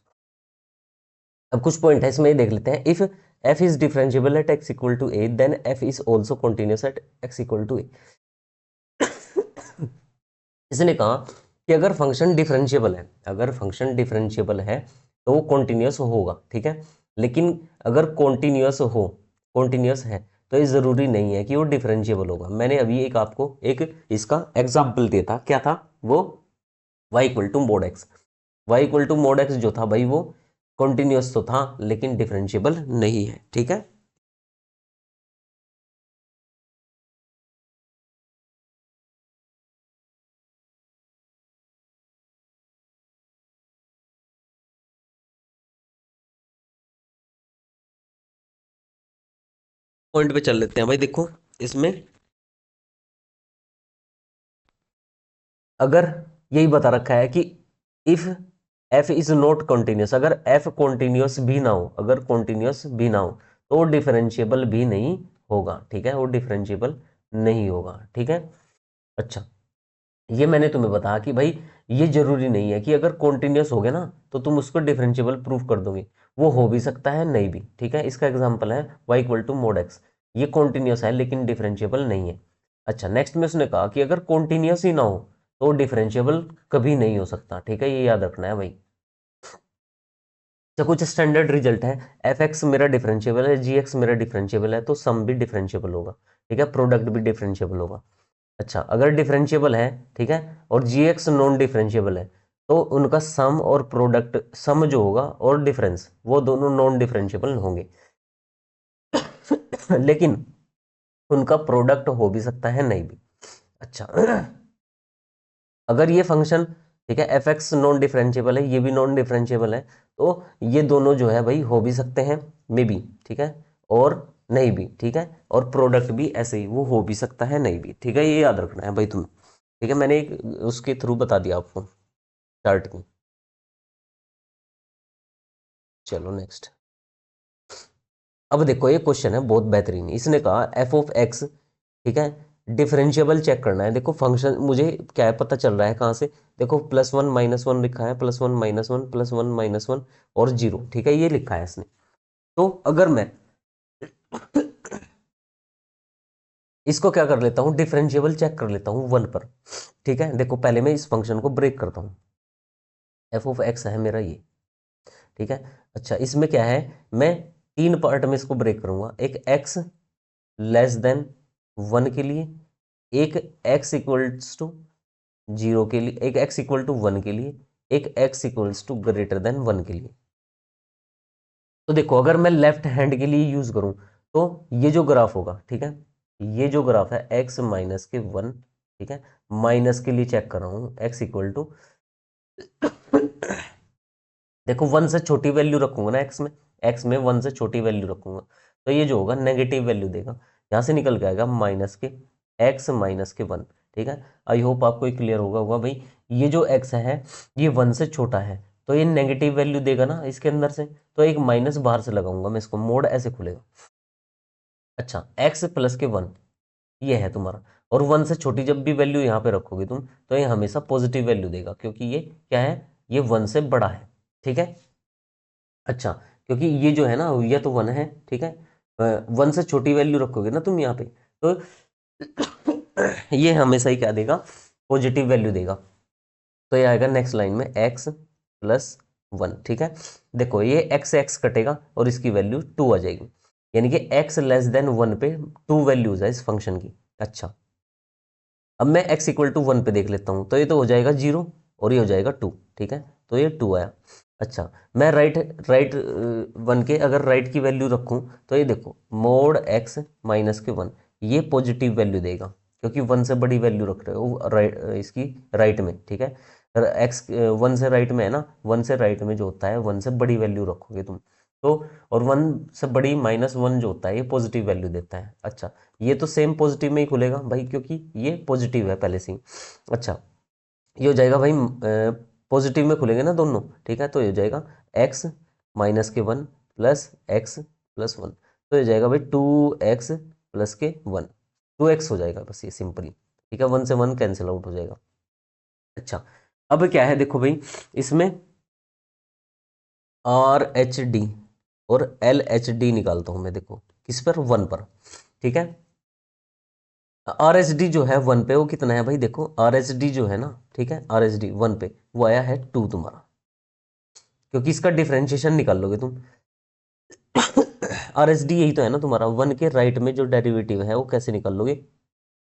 अब कुछ पॉइंट है इसमें देख लेते हैं। If F is differentiable at x equal to A then F is also continuous at x equal to A. इसने कहा कि अगर फंक्शन डिफरेंशिएबल है, अगर फंक्शन डिफरेंशिएबल है तो वो कॉन्टिन्यूस होगा, ठीक है। लेकिन अगर कॉन्टिन्यूस है तो ये ज़रूरी नहीं है कि वो डिफरेंशिएबल होगा। मैंने अभी एक आपको एक इसका एग्जाम्पल दिया था, क्या था वो, y equal to mod x. Y equal to mod x जो था भाई वो कॉन्टिन्यूस तो था लेकिन डिफरेंशिएबल नहीं है, ठीक है। पॉइंट पे चल लेते हैं भाई। देखो इसमें अगर यही बता रखा है कि if F is not continuous, अगर एफ कॉन्टिन्यूस भी ना हो, अगर कॉन्टिन्यूस भी ना हो तो डिफरेंशिएबल भी नहीं होगा, ठीक है, वो डिफरेंशिएबल नहीं होगा, ठीक है। अच्छा, ये मैंने तुम्हें बताया कि भाई ये जरूरी नहीं है कि अगर कॉन्टिन्यूस हो गया ना तो तुम उसको डिफरेंशिएबल प्रूफ कर दोगे, वो हो भी सकता है नहीं भी, ठीक है। इसका एग्जांपल है y equal to mod x, ये कॉन्टिन्यूस है लेकिन डिफरेंशिएबल नहीं है। अच्छा, नेक्स्ट में उसने कहा कि अगर कॉन्टिन्यूस ही ना हो तो डिफरेंशिएबल कभी नहीं हो सकता, ठीक है, ये याद रखना है भाई। तो कुछ स्टैंडर्ड रिजल्ट है, एफ एक्स मेरा डिफरेंशिएबल है, जी एक्स मेरा डिफरेंशिएबल है तो सम भी डिफरेंशिएबल होगा, ठीक है, प्रोडक्ट भी डिफरेंशिएबल होगा। अच्छा, अगर डिफरेंशिएबल है, ठीक है, और जी एक्स नॉन डिफरेंशिएबल है तो उनका सम और प्रोडक्ट, सम जो होगा और डिफरेंस वो दोनों नॉन डिफरेंशिएबल होंगे। लेकिन उनका प्रोडक्ट हो भी सकता है, नहीं भी। अच्छा, अगर ये फंक्शन, ठीक है, एफ एक्स नॉन डिफरेंशिएबल है, ये भी नॉन डिफरेंशिएबल है, तो ये दोनों जो है भाई हो भी सकते हैं, मे बी, ठीक है, और नहीं भी, ठीक है, और प्रोडक्ट भी ऐसे ही वो हो भी सकता है, नहीं भी, ठीक है, ये याद रखना है भाई तुम्हें, ठीक है। मैंने एक उसके थ्रू बता दिया आपको चार्ट की। चलो नेक्स्ट। अब देखो ये क्वेश्चन है बहुत बेहतरीन, इसने कहा एफ ऑफ एक्स, ठीक है, डिफरेंशिएबल चेक करना है। देखो फंक्शन मुझे क्या है पता चल रहा है कहाँ से, देखो प्लस वन माइनस वन लिखा है, plus one minus one, plus one minus one और जीरो, ठीक है, ये लिखा है इसने। तो अगर मैं इसको क्या कर लेता हूँ, डिफरेंशिएबल चेक कर लेता हूँ वन पर, ठीक है। देखो पहले मैं इस फंक्शन को ब्रेक करता हूँ, एफ ऑफ एक्स है मेरा ये, ठीक है। अच्छा, इसमें क्या है, मैं तीन पार्ट में इसको ब्रेक करूंगा, एक एक्स लेस देन वन के लिए, एक एक्स इक्वल्स टू जीरो के लिए, एक एक्स इक्वल टू वन के लिए, एक x equals to greater than one के लिए। तो देखो अगर मैं लेफ्ट हैंड के लिए यूज करूं तो ये जो ग्राफ होगा, ठीक है, ये जो ग्राफ है एक्स माइनस के वन, ठीक है, माइनस के लिए चेक कर रहा हूं एक्स इक्वल टू, देखो वन से छोटी वैल्यू रखूंगा ना एक्स में, एक्स में वन से छोटी वैल्यू रखूंगा तो ये जो होगा नेगेटिव वैल्यू देगा, यहां से निकल के आएगा माइनस के एक्स माइनस के वन, ठीक है। आई होप आपको क्लियर होगा भाई, ये जो एक्स है ये वन से छोटा है तो ये नेगेटिव वैल्यू देगा ना इसके अंदर से, तो एक माइनस बाहर से लगाऊंगा मैं, इसको मोड ऐसे खुलेगा। अच्छा, एक्स प्लस के वन ये है तुम्हारा, और वन से छोटी जब भी वैल्यू यहाँ पे रखोगे तुम तो ये हमेशा पॉजिटिव वैल्यू देगा क्योंकि ये क्या है, ये वन से बड़ा है, ठीक है। अच्छा, क्योंकि ये जो है ना ये तो वन है, ठीक है, वन से छोटी वैल्यू रखोगे ना तुम यहाँ पे तो ये हमेशा ही क्या देगा, पॉजिटिव वैल्यू देगा। तो ये आएगा नेक्स्ट लाइन में एक्स प्लस वन, ठीक है। देखो ये एक्स एक्स कटेगा और इसकी वैल्यू टू आ जाएगी, यानी कि एक्स लेस देन वन पे टू वैल्यूज है इस फंक्शन की। अच्छा, अब मैं x इक्वल टू वन पे देख लेता हूँ तो ये तो हो जाएगा जीरो और ये हो जाएगा टू, ठीक है, तो ये टू आया। अच्छा, मैं राइट राइट वन के अगर राइट की वैल्यू रखूँ तो ये देखो मोड x माइनस के वन, ये पॉजिटिव वैल्यू देगा क्योंकि वन से बड़ी वैल्यू रख रहे हो राइट इसकी राइट में, ठीक है। एक्स वन से राइट में है ना, वन से राइट में जो होता है वन से बड़ी वैल्यू रखोगे तुम तो, और वन से बड़ी माइनस वन जो होता है ये पॉजिटिव वैल्यू देता है। अच्छा, ये तो सेम पॉजिटिव में ही खुलेगा भाई क्योंकि ये पॉजिटिव है पहले से ही। अच्छा, ये हो जाएगा भाई पॉजिटिव में खुलेंगे ना दोनों, ठीक है, तो ये हो जाएगा एक्स माइनस के one plus x plus one, तो ये हो जाएगा भाई टू एक्स प्लस के वन, टू एक्स हो जाएगा बस ये सिंपली, ठीक है, वन से वन कैंसिल आउट हो जाएगा। अच्छा, अब क्या है देखो भाई इसमें आर एच डी, और LHD निकालता हूं मैं, देखो किस पर, 1 पर, ठीक है। RHD जो है 1 पे वो कितना है भाई, देखो RHD जो है ना, ठीक है, RHD 1 पे वो आया है 2 तुम्हारा, क्योंकि इसका डिफरेंशिएशन निकाल लोगे तुम। RHD यही तो है ना तुम्हारा, 1 के राइट में जो डेरिवेटिव है वो कैसे निकाल लोगे,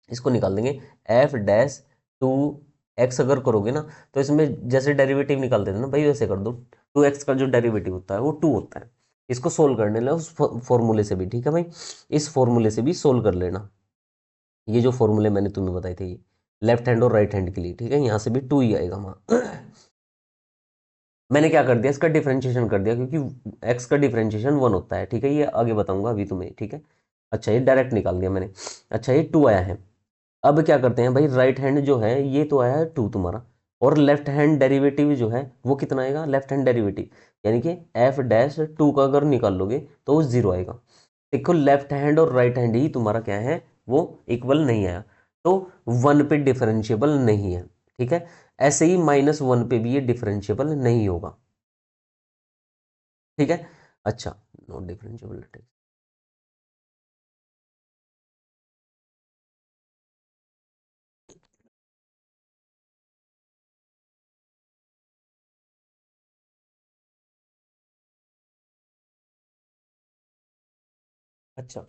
इसको निकाल देंगे एफ डैश 2x, अगर करोगे ना तो इसमें जैसे डेरिवेटिव निकालते थे ना भाई वैसे कर दो, 2x का जो डेरिवेटिव होता है वो 2 होता है। इसको सोल्व करने ला उस फॉर्मूले से भी, ठीक है भाई, इस फॉर्मूले से भी सोल्व कर लेना। ये जो फॉर्मूले मैंने तुम्हें बताए थे, ये लेफ्ट हैंड और राइट हैंड के लिए, ठीक है, यहाँ से भी 2 ही आएगा वहाँ। मैंने क्या कर दिया, इसका डिफरेंशिएशन कर दिया, क्योंकि x का डिफरेंशिएशन 1 होता है, ठीक है, ये आगे बताऊंगा अभी तुम्हें, ठीक है। अच्छा ये डायरेक्ट निकाल दिया मैंने। अच्छा ये 2 आया है। अब क्या करते हैं भाई, राइट हैंड जो है ये तो आया है 2 तुम्हारा, और लेफ्ट हैंड डेरिवेटिव जो है वो कितना आएगा, लेफ्ट हैंड डेरिवेटिव यानी कि एफ डैश 2 का अगर निकाल लोगे तो वो 0 आएगा। देखो लेफ्ट हैंड और राइट हैंड ही तुम्हारा क्या है, वो इक्वल नहीं आया, तो 1 पे डिफरेंशिएबल नहीं है, ठीक है। ऐसे ही -1 पे भी ये डिफरेंशिएबल नहीं होगा, ठीक है। अच्छा, नॉट डिफरेंशिएबल। अच्छा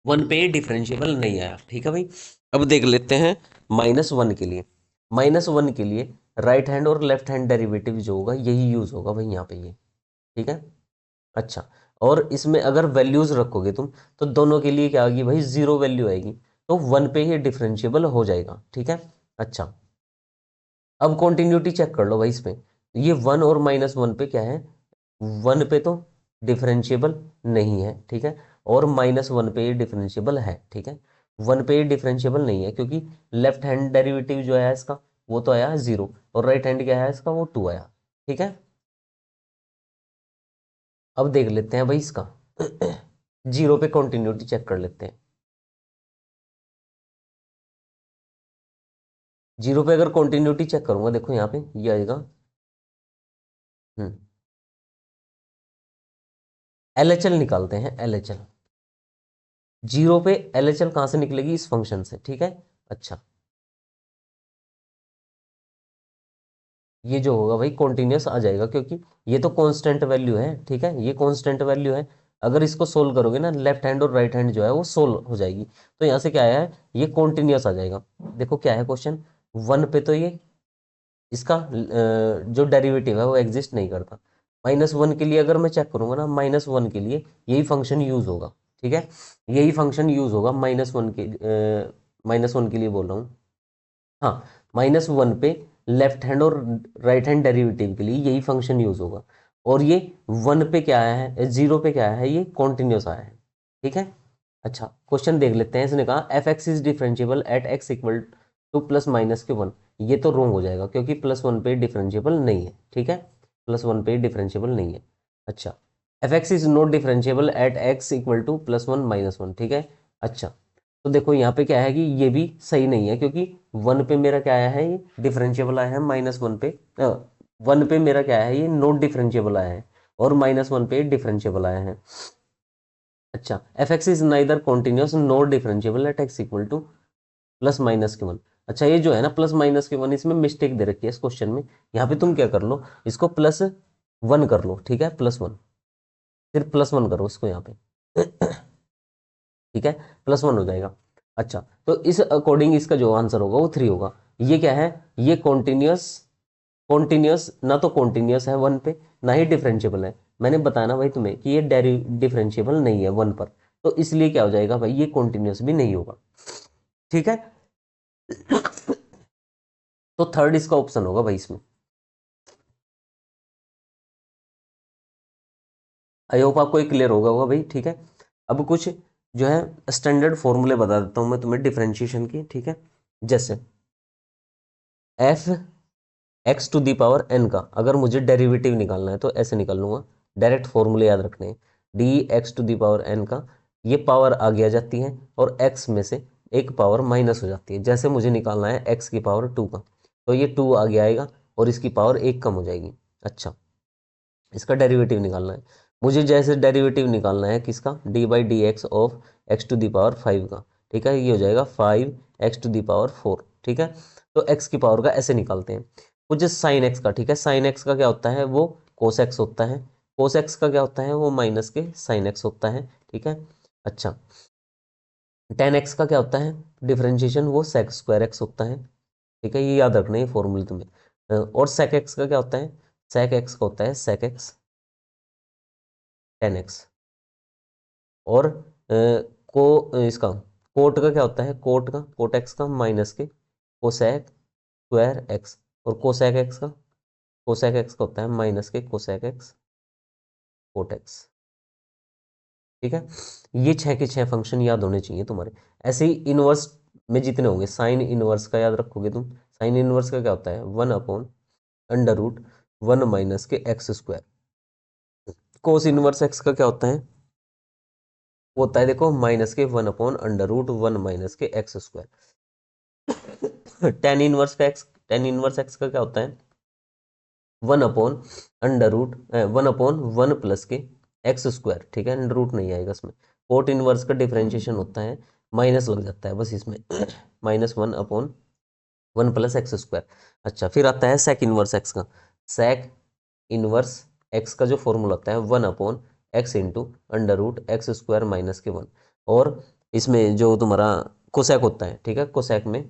1 पे डिफरेंशिएबल नहीं आया, ठीक है भाई। अब देख लेते हैं -1 के लिए। -1 के लिए राइट हैंड और लेफ्ट हैंड डेरिवेटिव जो होगा यही यूज होगा भाई यहाँ पे ये, ठीक है। अच्छा, और इसमें अगर वैल्यूज रखोगे तुम तो दोनों के लिए क्या आएगी भाई, 0 वैल्यू आएगी, तो 1 पे ही डिफरेंशिएबल हो जाएगा, ठीक है। अच्छा अब कॉन्टिन्यूटी चेक कर लो भाई इसमें, ये 1 और -1 पे क्या है, 1 पे तो डिफरेंशिएबल नहीं है, ठीक है, और -1 पे ये डिफरेंशिएबल है, ठीक है। 1 पे ये डिफरेंशिएबल नहीं है क्योंकि लेफ्ट हैंड डेरिवेटिव जो है इसका वो तो आया 0, और राइट हैंड क्या है इसका, वो 2 आया, ठीक है। अब देख लेते हैं भाई इसका। 0 पे कॉन्टिन्यूटी चेक कर लेते हैं। 0 पे अगर कॉन्टिन्यूटी चेक करूंगा, देखो यहाँ पे ये आएगा, हम्म, LHL निकालते हैं, LHL। 0 पे LHL कहाँ से निकलेगी, इस फंक्शन से, ठीक है। अच्छा ये जो होगा भाई कॉन्टिन्यूस आ जाएगा, क्योंकि ये तो कांस्टेंट वैल्यू है, ठीक है, ये कांस्टेंट वैल्यू है। अगर इसको सोल्व करोगे ना, लेफ्ट हैंड और राइट हैंड जो है वो सोल्व हो जाएगी, तो यहाँ से क्या आया है, ये कॉन्टिन्यूस आ जाएगा। देखो क्या है क्वेश्चन, 1 पे तो ये इसका जो डेरिवेटिव है वो एग्जिस्ट नहीं करता। -1 के लिए अगर मैं चेक करूंगा ना, -1 के लिए यही फंक्शन यूज होगा, ठीक है, यही फंक्शन यूज होगा -1 के लिए बोल रहा हूँ। हाँ, -1 पे लेफ्ट हैंड और राइट हैंड डेरिवेटिव के लिए यही फंक्शन यूज होगा, और ये 1 पे क्या आया है, 0 पे क्या आया है, ये कॉन्टिन्यूस आया है, ठीक है। अच्छा क्वेश्चन देख लेते हैं, इसने कहा f x is differentiable at x equal to +-1। ये तो रॉन्ग हो जाएगा क्योंकि +1 पे डिफरेंशिएबल नहीं है, ठीक है, +1 पे डिफरेंशिएबल नहीं है। अच्छा f x is not differentiable at x equal to +1-1, ठीक है। अच्छा तो देखो यहाँ पे क्या है कि ये भी सही नहीं है, क्योंकि 1 पे मेरा क्या आया है, ये डिफरेंशिएबल आया है, -1 पे 1 पे मेरा क्या है, ये नॉट डिफरेंशिएबल आया है, और -1 पे डिफरेंशिएबल आया है। अच्छा f x is neither continuous nor differentiable at x equal to +-1। अच्छा ये जो है ना +-1, इसमें मिस्टेक दे रखी है इस क्वेश्चन में। यहाँ पे तुम क्या कर लो, इसको +1 कर लो, ठीक है, +1, सिर्फ +1 करो इसको यहाँ पे। ठीक है, +1 हो जाएगा। अच्छा तो इस अकॉर्डिंग इसका जो आंसर होगा वो 3 होगा। ये क्या है, ये कॉन्टिन्यूस, कॉन्टिन्यूस ना तो कॉन्टिन्यूस है 1 पे, ना ही डिफरेंशिएबल है। मैंने बताया ना भाई तुम्हें कि ये डिफरेंशिएबल नहीं है 1 पर, तो इसलिए क्या हो जाएगा भाई, ये कॉन्टिन्यूस भी नहीं होगा, ठीक है। तो थर्ड इसका ऑप्शन होगा भाई इसमें। आई होप आपको ये क्लियर होगा भाई, ठीक है। अब कुछ जो है स्टैंडर्ड फॉर्मूले बता देता हूं मैं तुम्हें डिफरेंशिएशन की, ठीक है। जैसे f x to the power n का अगर मुझे डेरिवेटिव निकालना है तो ऐसे निकाल लूंगा, डायरेक्ट फॉर्मूले याद रखने हैं। D x to the power n का ये पावर आगे आ जाती है और एक्स में से एक पावर माइनस हो जाती है। जैसे मुझे निकालना है एक्स की पावर 2 का, तो ये 2 आगे आएगा और इसकी पावर 1 कम हो जाएगी। अच्छा इसका डेरिवेटिव निकालना है मुझे। जैसे डेरिवेटिव निकालना है किसका, d by d x of x to the power 5 का, ठीक है। ये हो जाएगा 5 एक्स टू दी पावर 4, ठीक है। तो एक्स की पावर का ऐसे निकालते हैं। कुछ साइन एक्स का, ठीक है, साइन एक्स का क्या होता है, वो कोस एक्स होता है। कोस एक्स का क्या होता है, वो माइनस के साइन एक्स होता है, ठीक है। अच्छा, टेन एक्स का क्या होता है, डिफरेंशिएशन वो सेक स्क्वायर एक्स होता है, ठीक है। ये याद रखना है फॉर्मूले तुम्हें। और सेक एक्स का क्या होता है, सेक एक्स का होता है सेक एक्स टेन एक्स। और इसका कोट का क्या होता है, कोट का, कोट एक्स का माइनस के कोसेक स्क्वायर एक्स। और कोसेक एक्स का होता है माइनस के कोसेक एक्स कोट एक्स, ठीक है। ये छह के छह फंक्शन याद होने चाहिए तुम्हारे। ऐसे ही इनवर्स में जितने होंगे, साइन इनवर्स का याद रखोगे तुम। साइन इनवर्स का क्या होता है, 1/√1 माइनस के x square. Cos inverse x का क्या होता है, वो होता है देखो माइनस के 1/√1 माइनस के x square. Tan inverse x का क्या होता है, 1/1 प्लस के एक्स स्क्वायर, ठीक है। अंडर रूट नहीं आएगा इसमें। कोट इनवर्स का डिफरेंशिएशन होता है, माइनस लग जाता है बस इसमें। -1/1 प्लस एक्स स्क्वायर। अच्छा, फिर आता है सेक इनवर्स एक्स का। सेक इनवर्स एक्स का जो फॉर्मूला होता है 1/x into √x square minus के 1। और इसमें जो तुम्हारा कोसेक होता है, ठीक है, कोसेक में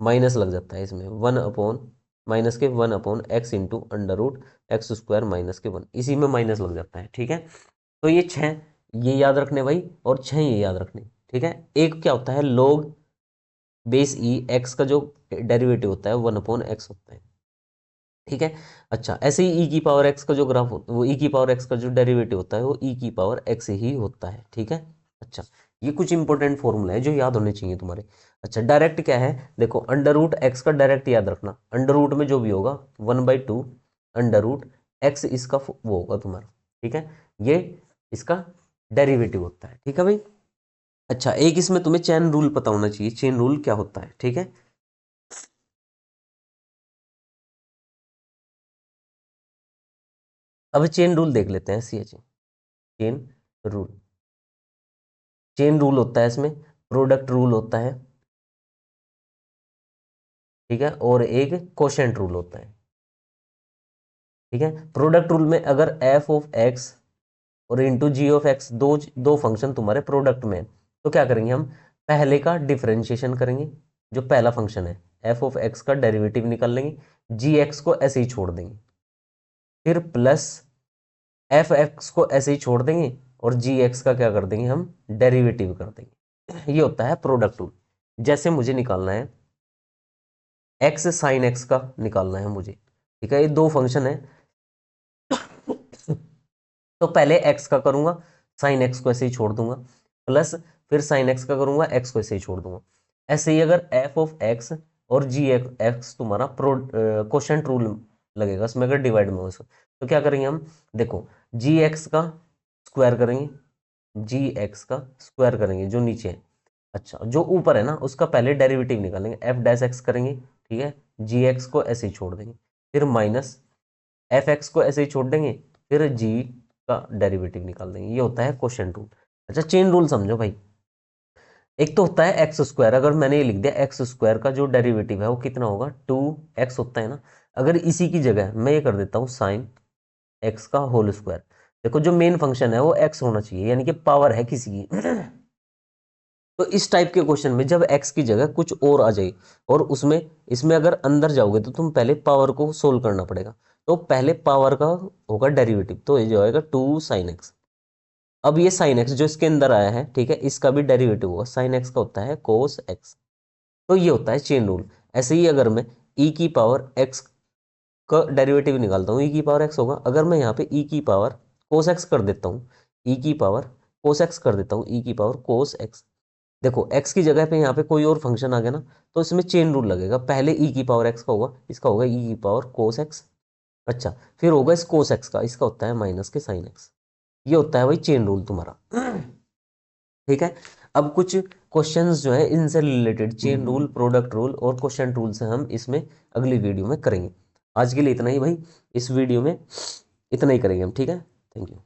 माइनस लग जाता है इसमें, -1/x into √x square minus के 1, इसी में माइनस लग जाता है, ठीक है। तो ये छः ये याद रखने भाई, और छः ये याद रखने, ठीक है। एक क्या होता है, log बेस ई एक्स का जो डेरिवेटिव होता है 1/x होता है, ठीक है। अच्छा, ऐसे ही ई की पावर एक्स का जो ग्राफ होता है, वो ई की पावर एक्स का जो डेरिवेटिव होता है वो ई की पावर एक्स ही होता है, ठीक है। अच्छा, ये कुछ इंपॉर्टेंट फॉर्मूला है जो याद होने चाहिए तुम्हारे। अच्छा, डायरेक्ट क्या है, देखो √x का डायरेक्ट याद रखना। अंडर रूट में जो भी होगा 1/2 √x इसका वो होगा तुम्हारा, ठीक है। ये इसका डेरिवेटिव होता है, ठीक है भाई। अच्छा, एक इसमें तुम्हें चेन रूल पता होना चाहिए, चेन रूल क्या होता है, ठीक है। अब चेन रूल देख लेते हैं, सी चेन रूल। चेन रूल होता है इसमें, प्रोडक्ट रूल होता है, ठीक है, और एक कोशेंट रूल होता है, ठीक है। प्रोडक्ट रूल में अगर एफ ऑफ एक्स और इंटू जी ऑफ एक्स दो दो फंक्शन तुम्हारे प्रोडक्ट में है, तो क्या करेंगे हम, पहले का डिफरेंशिएशन करेंगे, जो पहला फंक्शन है एफ ऑफ एक्स का डेरिवेटिव निकाल लेंगे, जी एक्स को ऐसे ही छोड़ देंगे, फिर प्लस एफ एक्स को ऐसे ही छोड़ देंगे, और जी एक्स का क्या कर देंगे हम, डेरिवेटिव कर देंगे। ये होता है प्रोडक्ट रूल। जैसे मुझे निकालना है एक्स साइन एक्स का निकालना है मुझे, ठीक है। ये दो फंक्शन है, तो पहले एक्स का करूंगा, साइन एक्स को ऐसे ही छोड़ दूंगा, प्लस फिर साइन एक्स का करूंगा, एक्स को ऐसे ही छोड़ दूंगा। ऐसे ही अगर एफ ऑफ एक्स और जी एक्स तुम्हारा क्वोशंट रूल लगेगा, उसमें अगर डिवाइड में हो तो क्या करेंगे हम, देखो जी एक्स का स्क्वायर करेंगे, जी एक्स का स्क्वायर करेंगे जो नीचे है। अच्छा, जो ऊपर है ना उसका पहले डेरिवेटिव निकालेंगे, एफ डैश एक्स करेंगे, ठीक है। जी एक्स को ऐसे ही छोड़ देंगे, फिर माइनस एफ एक्स को ऐसे ही छोड़ देंगे, फिर जी का डेरिवेटिव निकाल देंगे। ये होता है क्वोशंट रूल। अच्छा, चेन रूल समझो भाई। एक तो होता है एक्स स्क्वायर, अगर मैंने ये लिख दिया एक्स स्क्वायर का जो डेरिवेटिव है वो कितना होगा, 2x होता है ना। अगर इसी की जगह मैं ये कर देता हूँ साइन एक्स का होल स्क्वायर, देखो जो मेन फंक्शन है वो एक्स होना चाहिए, यानी कि पावर है किसी की। तो इस टाइप के क्वेश्चन में जब एक्स की जगह कुछ और आ जाए, और उसमें इसमें अगर अंदर जाओगे तो तुम पहले पावर को सोल्व करना पड़ेगा। तो पहले पावर का होगा डेरिवेटिव, तो ये जो आएगा 2 sin x। अब ये साइन एक्स जो इसके अंदर आया है, ठीक है, इसका भी डेरिवेटिव होगा, साइन एक्स का होता है कोस एक्स। तो ये होता है चेन रूल। ऐसे ही अगर मैं ई की पावर एक्स का डेरिवेटिव निकालता हूँ, ई की पावर एक्स होगा, अगर मैं यहाँ पे ई की पावर कोस एक्स कर देता हूँ, ई की पावर कोस एक्स कर देता हूँ, ई की पावर कोस एक्स, देखो एक्स की जगह पे यहाँ पे कोई और फंक्शन आ गया ना, तो इसमें चेन रूल लगेगा, पहले ई की पावर एक्स का होगा, इसका होगा ई की पावर कोस एक्स। अच्छा, फिर होगा इस कोस एक्स का, इसका होता है माइनस के साइन एक्स। ये होता है भाई चेन रूल तुम्हारा। ठीक है। अब कुछ क्वेश्चंस जो है इनसे related, chain rule, product rule और क्वेश्चन रूल से हम इसमें अगली वीडियो में करेंगे। आज के लिए इतना ही भाई, इस वीडियो में इतना ही करेंगे हम, ठीक है। Thank you.